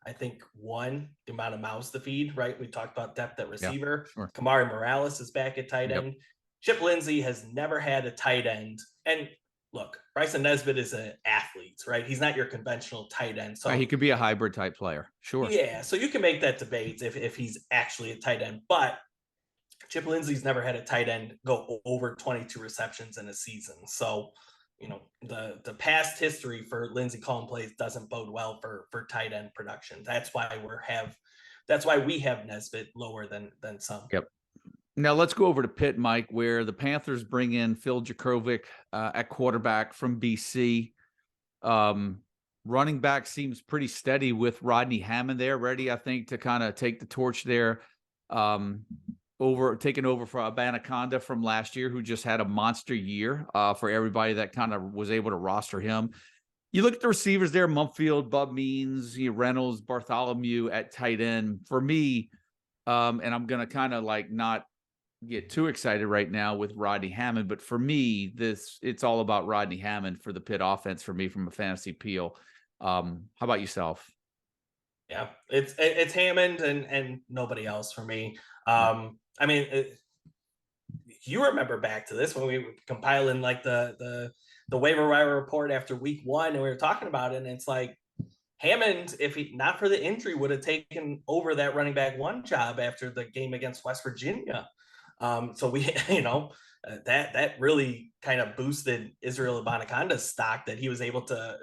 I think one, the amount of mouths to feed, right? We talked about depth at receiver. Yeah, sure. Kamari Morales is back at tight end. Chip Lindsey has never had a tight end. And look, Bryson Nesbitt is an athlete, right? He's not your conventional tight end. So he could be a hybrid type player. Sure. Yeah. So you can make that debate if he's actually a tight end. But Chip Lindsey's never had a tight end go over 22 receptions in a season. So, the past history for Lindsey calling plays doesn't bode well for tight end production. That's why we have Nesbitt lower than some. Yep. Now let's go over to Pitt, Mike, where the Panthers bring in Phil Jakovic at quarterback from BC. Running back seems pretty steady with Rodney Hammond there, ready, I think, to kind of take the torch there. Taking over for Abanaconda from last year, who just had a monster year for everybody that kind of was able to roster him. You look at the receivers there, Mumfield, Bub Means, Reynolds, Bartholomew at tight end. For me, and I'm going to kind of not get too excited right now with Rodney Hammond, but for me, it's all about Rodney Hammond for the Pitt offense for me from a fantasy appeal. How about yourself? Yeah, it's Hammond and nobody else for me. I mean, you remember back to this when we were compiling the waiver wire report after week one, and we were talking about it, and it's like Hammond, if he not for the injury, would have taken over that running back one job after the game against West Virginia. So we, that really kind of boosted Israel Abanaconda's stock that he was able to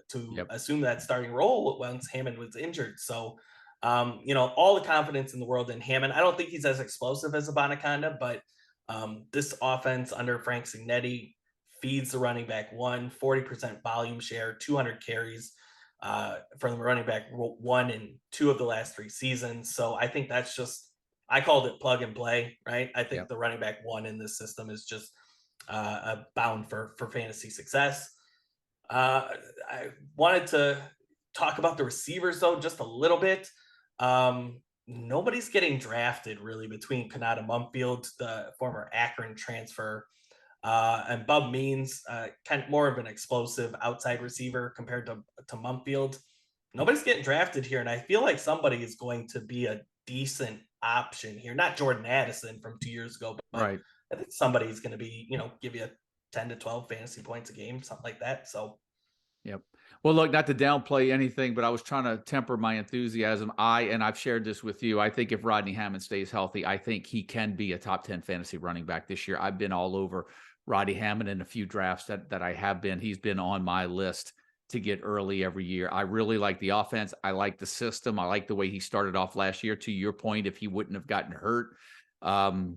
assume that starting role once Hammond was injured. So, all the confidence in the world in Hammond. I don't think he's as explosive as Abanaconda, but this offense under Frank Signetti feeds the running back one, 40% volume share, 200 carries from the running back one in two of the last three seasons. So I think that's just, I called it plug and play, right? I think the running back one in this system is just bound for fantasy success. I wanted to talk about the receivers though, just a little bit. Nobody's getting drafted really between Kanata Mumfield, the former Akron transfer, and Bub Means, kind of more of an explosive outside receiver compared to Mumfield. Nobody's getting drafted here, and I feel like somebody is going to be a decent option here. Not Jordan Addison from 2 years ago, but right. I think somebody's going to be, give you 10 to 12 fantasy points a game, something like that. So, yep. Well, look, not to downplay anything, but I was trying to temper my enthusiasm. And I've shared this with you. I think if Rodney Hammond stays healthy, I think he can be a top 10 fantasy running back this year. I've been all over Rodney Hammond in a few drafts that I have been. He's been on my list to get early every year. I really like the offense. I like the system. I like the way he started off last year. To your point, if he wouldn't have gotten hurt,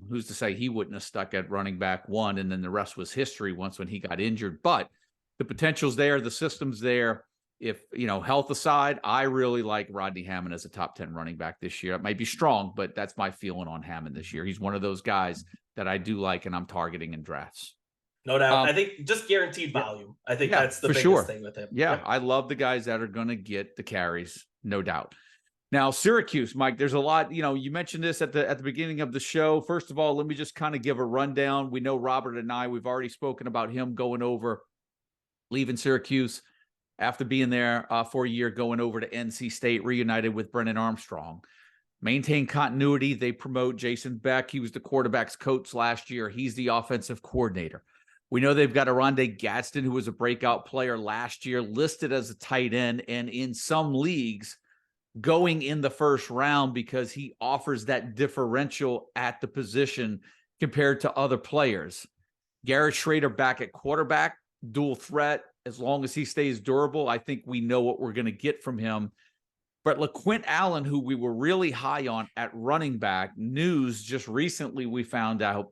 who's to say he wouldn't have stuck at running back 1, and then the rest was history once when he got injured. But the potential's there. The system's there. If, health aside, I really like Rodney Hammond as a top 10 running back this year. It might be strong, but that's my feeling on Hammond this year. He's one of those guys that I do like and I'm targeting in drafts. No doubt. I think just guaranteed volume. I think that's the biggest thing with him. Yeah, I love the guys that are going to get the carries, no doubt. Now, Syracuse, Mike, there's a lot, you mentioned this at the beginning of the show. First of all, let me just kind of give a rundown. We know Robert Anae, we've already spoken about him going over, leaving Syracuse after being there for a year, going over to NC State, reunited with Brennan Armstrong. Maintain continuity. They promote Jason Beck. He was the quarterback's coach last year. He's the offensive coordinator. We know they've got Aronde Gadsden, who was a breakout player last year, listed as a tight end, and in some leagues going in the first round because he offers that differential at the position compared to other players. Garrett Schrader back at quarterback, dual threat. As long as he stays durable, I think we know what we're going to get from him. But LaQuint Allen, who we were really high on at running back, news just recently we found out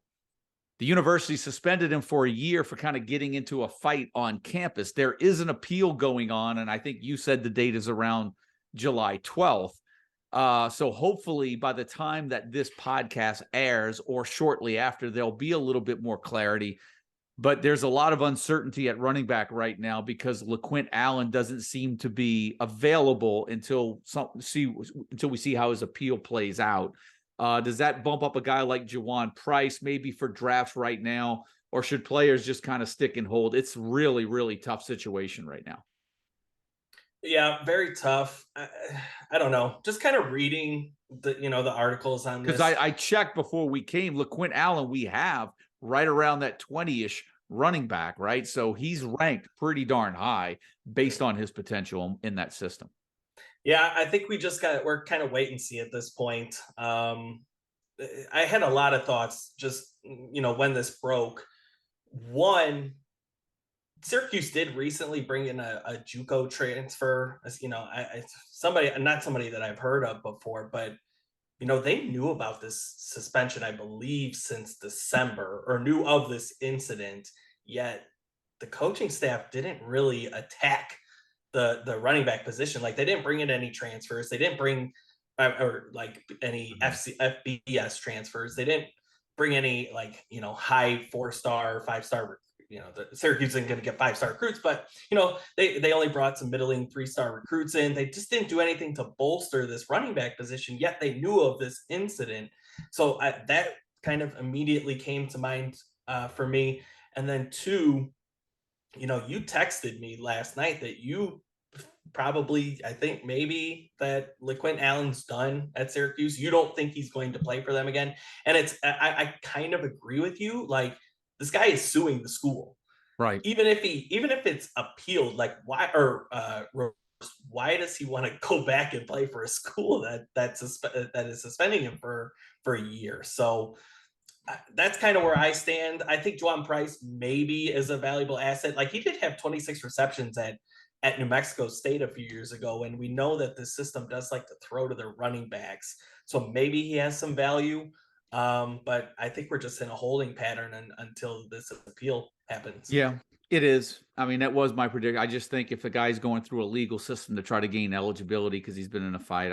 the university suspended him for a year for kind of getting into a fight on campus. There is an appeal going on, and I think you said the date is around July 12th. So hopefully by the time that this podcast airs or shortly after, there'll be a little bit more clarity. But there's a lot of uncertainty at running back right now because LaQuint Allen doesn't seem to be available until we see how his appeal plays out. Does that bump up a guy like Jawan Price maybe for drafts right now, or should players just kind of stick and hold? It's really, really tough situation right now. Yeah, very tough. I don't know. Just kind of reading the articles on this. Because I checked before we came. LaQuint Allen, we have right around that 20-ish running back, right? So he's ranked pretty darn high based on his potential in that system. Yeah, I think we're kind of wait and see at this point. I had a lot of thoughts just, when this broke. One, Syracuse did recently bring in a JUCO transfer, not somebody that I've heard of before, but they knew about this suspension, I believe, since December, or knew of this incident, yet the coaching staff didn't really attack the running back position. Like, they didn't bring in any transfers. They didn't bring any FBS transfers. They didn't bring any high 4-star, 5-star. The Syracuse isn't going to get 5-star recruits, but they only brought some middling 3-star recruits in. They just didn't do anything to bolster this running back position, yet they knew of this incident. So that kind of immediately came to mind for me. And then two, you texted me last night that you probably, I think maybe that LaQuint Allen's done at Syracuse. You don't think he's going to play for them again. And I kind of agree with you. Like, this guy is suing the school, right? Even if it's appealed, like, why does he want to go back and play for a school that is suspending him for a year? So that's kind of where I stand. I think Juwan Price maybe is a valuable asset. Like, he did have 26 receptions at New Mexico State a few years ago, and we know that the system does like to throw to their running backs. So maybe he has some value. But I think we're just in a holding pattern until this appeal happens. Yeah, it is. I mean, that was my prediction. I just think if the guy's going through a legal system to try to gain eligibility because he's been in a fight,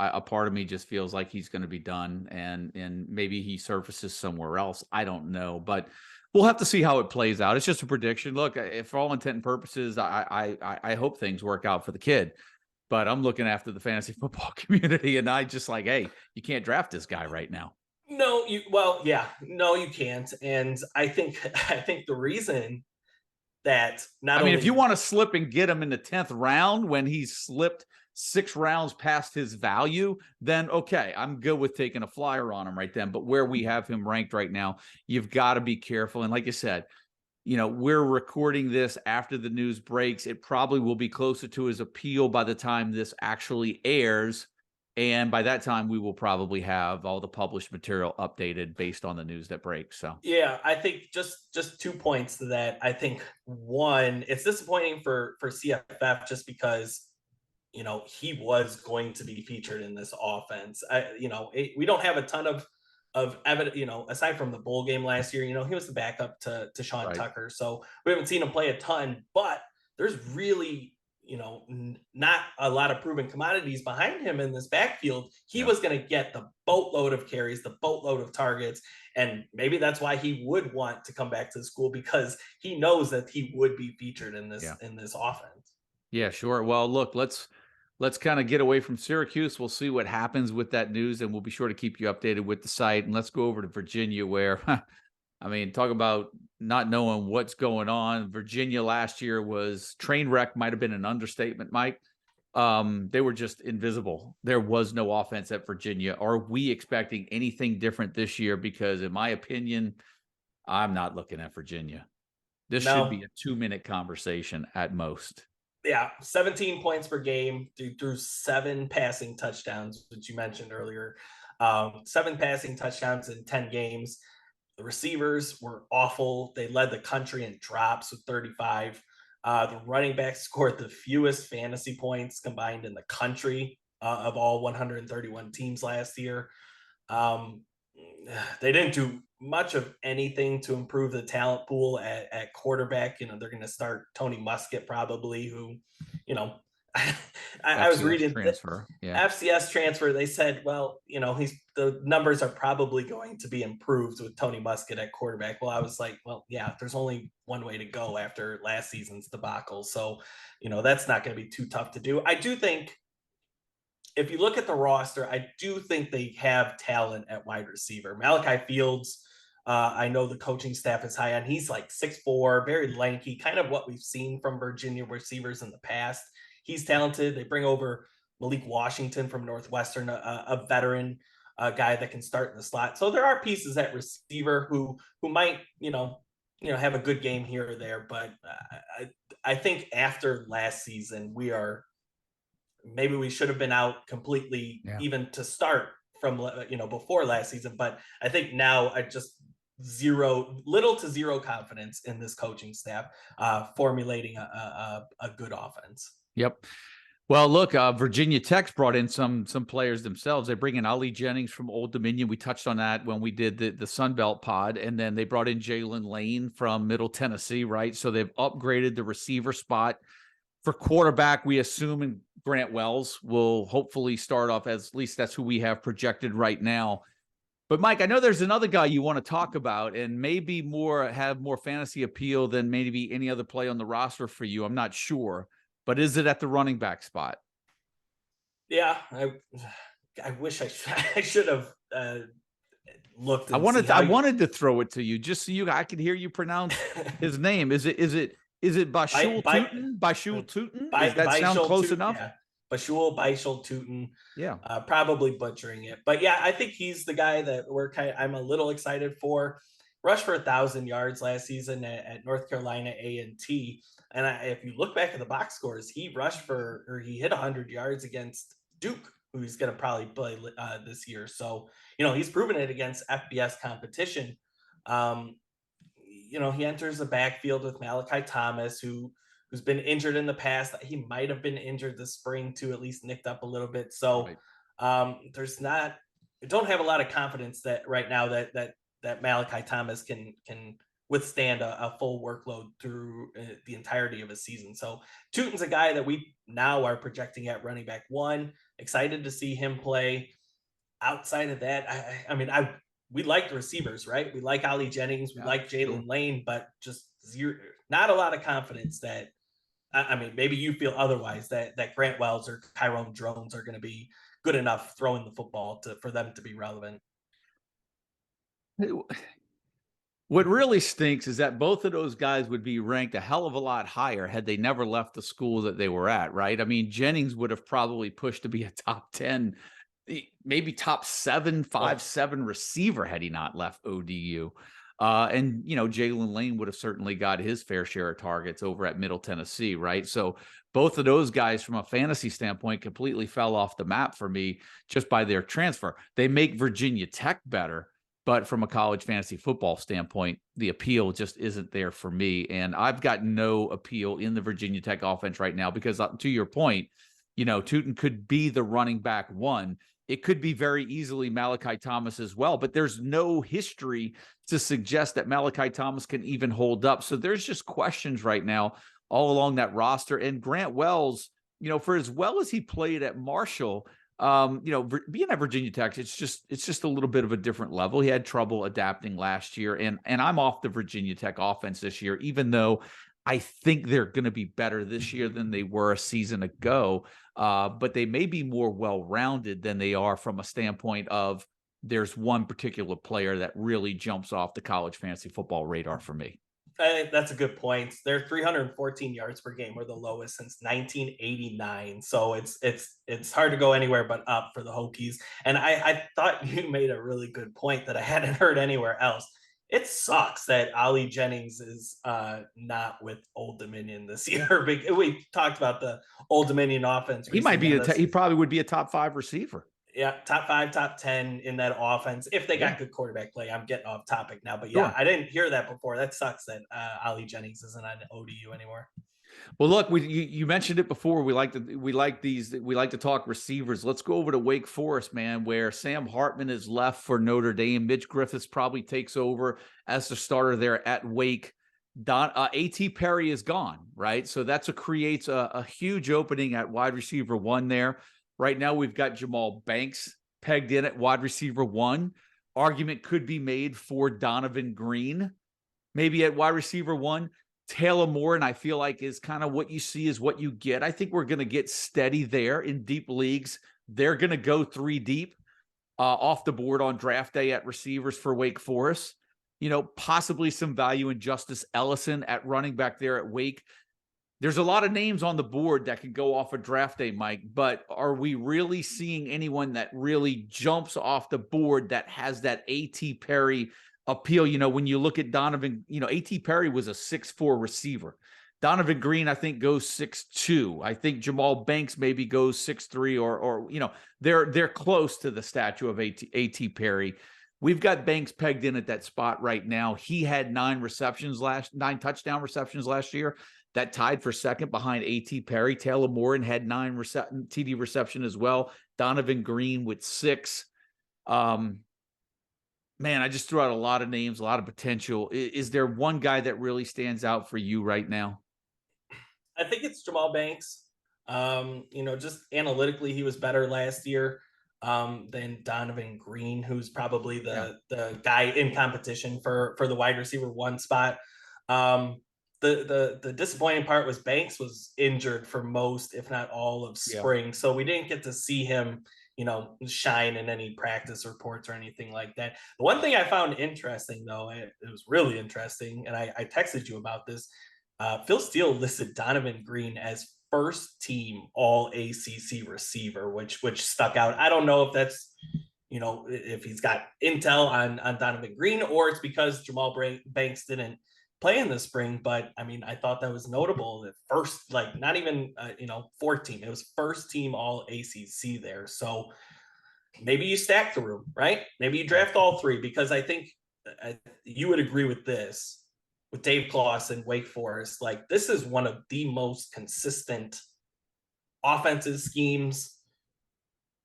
a part of me just feels like he's going to be done, and maybe he surfaces somewhere else. I don't know, but we'll have to see how it plays out. It's just a prediction. Look, for all intent and purposes, I hope things work out for the kid. But I'm looking after the fantasy football community, and I just like, hey, you can't draft this guy right now. No, you can't. And I think the reason that if you want to slip and get him in the 10th round when he's slipped 6 rounds past his value, then okay, I'm good with taking a flyer on him right then. But where we have him ranked right now, you've got to be careful. And like you said, we're recording this after the news breaks. It probably will be closer to his appeal by the time this actually airs. And by that time, we will probably have all the published material updated based on the news that breaks. So yeah, I think just 2 points to that. I think one, it's disappointing for CFF just because he was going to be featured in this offense. We don't have a ton of evidence, aside from the bowl game last year. He was the backup to Sean Right. Tucker, so we haven't seen him play a ton. But there's really not a lot of proven commodities behind him in this backfield. He was going to get the boatload of carries, the boatload of targets, and maybe that's why he would want to come back to the school, because he knows that he would be featured in this offense. Yeah, sure. Well, look, let's kind of get away from Syracuse. We'll see what happens with that news, and we'll be sure to keep you updated with the site. And let's go over to Virginia, where, I mean, talk about not knowing what's going on. Virginia last year was train wreck, might have been an understatement, Mike. They were just invisible. There was no offense at Virginia. Are we expecting anything different this year? Because in my opinion, I'm not looking at Virginia. This should be a 2-minute conversation at most. Yeah, 17 points per game through 7 passing touchdowns, which you mentioned earlier. 7 passing touchdowns in 10 games. The receivers were awful. They led the country in drops with 35. The running backs scored the fewest fantasy points combined in the country of all 131 teams last year. They didn't do much of anything to improve the talent pool at quarterback. They're going to start Tony Muskett probably, who, I was reading transfer. FCS transfer. They said, well, the numbers are probably going to be improved with Tony Muskett at quarterback. Well, I was like, well, yeah, there's only one way to go after last season's debacle. So, that's not going to be too tough to do. I do think, if you look at the roster, I do think they have talent at wide receiver. Malachi Fields, I know the coaching staff is high on. He's like 6'4", very lanky, kind of what we've seen from Virginia receivers in the past. He's talented. They bring over Malik Washington from Northwestern, a veteran guy that can start in the slot. So there are pieces at receiver who might, have a good game here or there. But I think after last season, maybe we should have been out completely, even to start from, before last season. But I think now I just little to zero confidence in this coaching staff formulating a good offense. Yep. Well, look, Virginia Tech's brought in some players themselves. They bring in Ali Jennings from Old Dominion. We touched on that when we did the Sun Belt pod. And then they brought in Jalen Lane from Middle Tennessee, right? So they've upgraded the receiver spot. For quarterback, we assume and Grant Wells will hopefully start off, at least that's who we have projected right now. But Mike, I know there's another guy you want to talk about and maybe have more fantasy appeal than maybe any other play on the roster for you. I'm not sure, but is it at the running back spot? Yeah, I wish I should have looked. I wanted to throw it to you just so I could hear you pronounce his name. Is it Bashul Tootin? Bashul Tootin? Does that sound close enough? Yeah. Bashul Tootin. Yeah. Probably butchering it. But yeah, I think he's the guy that I'm a little excited for. Rushed for 1,000 yards last season at North Carolina A&T. And if you look back at the box scores, he hit 100 yards against Duke, who he's going to probably play this year. So, he's proven it against FBS competition. He enters the backfield with Malachi Thomas, who's been injured in the past. He might have been injured this spring too, at least nicked up a little bit. So I don't have a lot of confidence that right now that Malachi Thomas can withstand a full workload through the entirety of a season. So Tootin's a guy that we now are projecting at running back 1. Excited to see him play. Outside of that, we like the receivers, right? We like Ali Jennings, we like Jalen Lane, but just not a lot of confidence that, maybe you feel otherwise, that Grant Wells or Tyrone Drones are going to be good enough throwing the football for them to be relevant. What really stinks is that both of those guys would be ranked a hell of a lot higher had they never left the school that they were at, right? Jennings would have probably pushed to be a top 10, maybe top 7, 5, 7 receiver had he not left ODU. And, Jalen Lane would have certainly got his fair share of targets over at Middle Tennessee, right? So both of those guys from a fantasy standpoint completely fell off the map for me just by their transfer. They make Virginia Tech better, but from a college fantasy football standpoint, the appeal just isn't there for me. And I've got no appeal in the Virginia Tech offense right now because, to your point, Tootin could be the running back one. It could be very easily Malachi Thomas as well, but there's no history to suggest that Malachi Thomas can even hold up. So there's just questions right now all along that roster. And Grant Wells, for as well as he played at Marshall, being at Virginia Tech, it's just a little bit of a different level. He had trouble adapting last year, and I'm off the Virginia Tech offense this year, even though I think they're going to be better this year than they were a season ago. But they may be more well-rounded than they are from a standpoint of there's one particular player that really jumps off the college fantasy football radar for me. I think that's a good point. Their 314 yards per game were the lowest since 1989. So it's hard to go anywhere but up for the Hokies. And I thought you made a really good point that I hadn't heard anywhere else. It sucks that Ali Jennings is not with Old Dominion this year. We talked about the Old Dominion offense. He might be he probably would be a top 5 receiver. Yeah, top 5, top 10 in that offense. If they got good quarterback play, I'm getting off topic now. But yeah, sure. I didn't hear that before. That sucks that Ali Jennings isn't on ODU anymore. Well, look, you mentioned it before. We like to talk receivers. Let's go over to Wake Forest, man, where Sam Hartman is left for Notre Dame. Mitch Griffiths probably takes over as the starter there at Wake. A.T. Perry is gone, right? So that's creates a huge opening at wide receiver 1 there. Right now, we've got Jamal Banks pegged in at wide receiver 1. Argument could be made for Donovan Green, maybe at wide receiver 1. Taylor Moore, and I feel like is kind of what you see is what you get. I think we're going to get steady there in deep leagues. They're going to go 3 deep off the board on draft day at receivers for Wake Forest. Possibly some value in Justice Ellison at running back there at Wake. There's a lot of names on the board that could go off a draft day, Mike, but are we really seeing anyone that really jumps off the board that has that A.T. Perry appeal? When you look at Donovan, A.T. Perry was a 6'4" receiver. Donovan Green, I think, goes 6'2". I think Jamal Banks maybe goes 6'3", or they're close to the stature of A.T. Perry. We've got Banks pegged in at that spot right now. He had 9 touchdown receptions last year. That tied for second behind A.T. Perry. Taylor Moore had 9 TD reception as well. Donovan Green with 6. Man, I just threw out a lot of names, a lot of potential. Is there one guy that really stands out for you right now? I think it's Jamal Banks. Just analytically, he was better last year than Donovan Green, who's probably the guy in competition for the wide receiver 1 spot. The disappointing part was Banks was injured for most, if not all, of spring. So we didn't get to see him, shine in any practice reports or anything like that. The one thing I found interesting, though, it was really interesting, and I texted you about this. Phil Steele listed Donovan Green as first team all ACC receiver, which stuck out. I don't know if that's, if he's got intel on Donovan Green, or it's because Jamal Banks didn't play in the spring, but I mean, I thought that was notable. That first, not even 14, it was first team all ACC there. So maybe you stack the room, right? Maybe you draft all 3, because I think you would agree with this with Dave Clawson, Wake Forest. This is one of the most consistent offensive schemes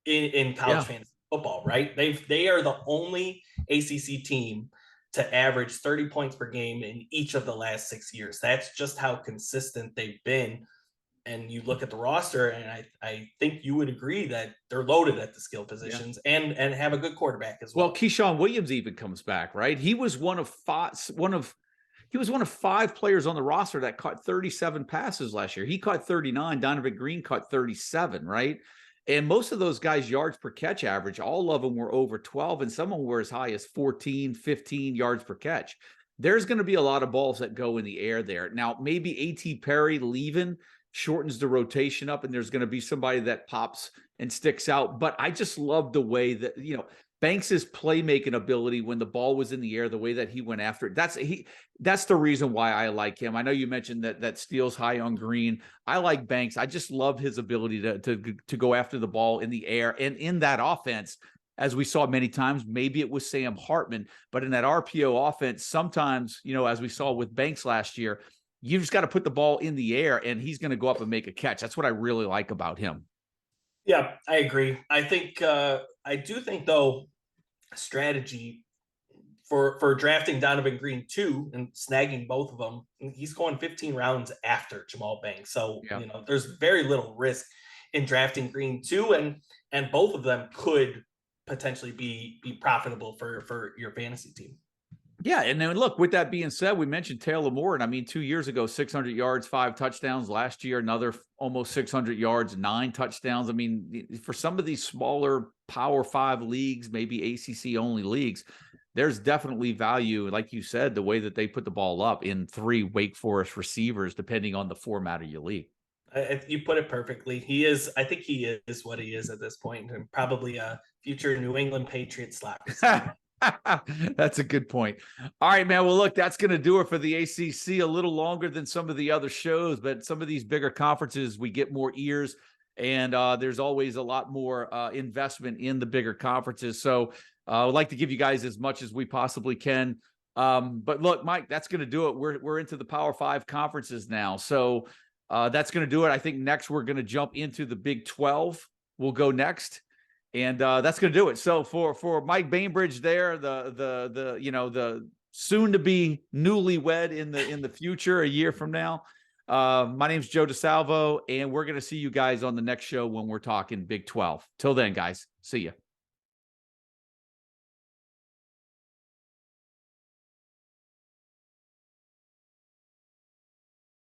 in college fantasy football, right? They are the only ACC team to average 30 points per game in each of the last 6 years. That's just how consistent they've been. And you look at the roster, and I think you would agree that they're loaded at the skill positions and have a good quarterback as well. Well, Keyshawn Williams even comes back, right? He was one of 5 players on the roster that caught 37 passes last year. He caught 39. Donovan Green caught 37, right? And most of those guys' yards per catch average, all of them were over 12, and some of them were as high as 14, 15 yards per catch. There's going to be a lot of balls that go in the air there. Now, maybe A.T. Perry leaving shortens the rotation up, and there's going to be somebody that pops and sticks out. But I just love the way that, Banks's playmaking ability when the ball was in the air, the way that he went after it, that's the reason why I like him. I know you mentioned that steals high on green. I like Banks. I just love his ability to go after the ball in the air. And in that offense, as we saw many times, maybe it was Sam Hartman, but in that RPO offense, sometimes, as we saw with Banks last year, you just got to put the ball in the air and he's going to go up and make a catch. That's what I really like about him. Yeah, I agree. I think I do think though strategy for drafting Donovan Green 2 and snagging both of them, he's going 15 rounds after Jamal Banks. So, there's very little risk in drafting Green 2 and both of them could potentially be profitable for your fantasy team. Yeah, and then look, with that being said, we mentioned Taylor Moore, and I mean 2 years ago, 600 yards, 5 touchdowns. Last year, another almost 600 yards, 9 touchdowns. I mean, for some of these smaller Power 5 leagues, maybe ACC only leagues, there's definitely value, like you said, the way that they put the ball up in 3 Wake Forest receivers, depending on the format of your league. You put it perfectly. I think he is what he is at this point, and probably a future New England Patriots slot receiver. That's a good point. All right, man. Well, look, that's going to do it for the ACC. A little longer than some of the other shows, but some of these bigger conferences, we get more ears, and there's always a lot more investment in the bigger conferences. So I would like to give you guys as much as we possibly can. But look, Mike, that's going to do it. We're into the Power 5 conferences now. So that's going to do it. I think next we're going to jump into the Big 12. We'll go next. And that's going to do it. So for Mike Bainbridge there, the soon to be newlywed in the future, a year from now, my name's Joe DeSalvo, and we're going to see you guys on the next show when we're talking Big 12. Till then, guys, see ya.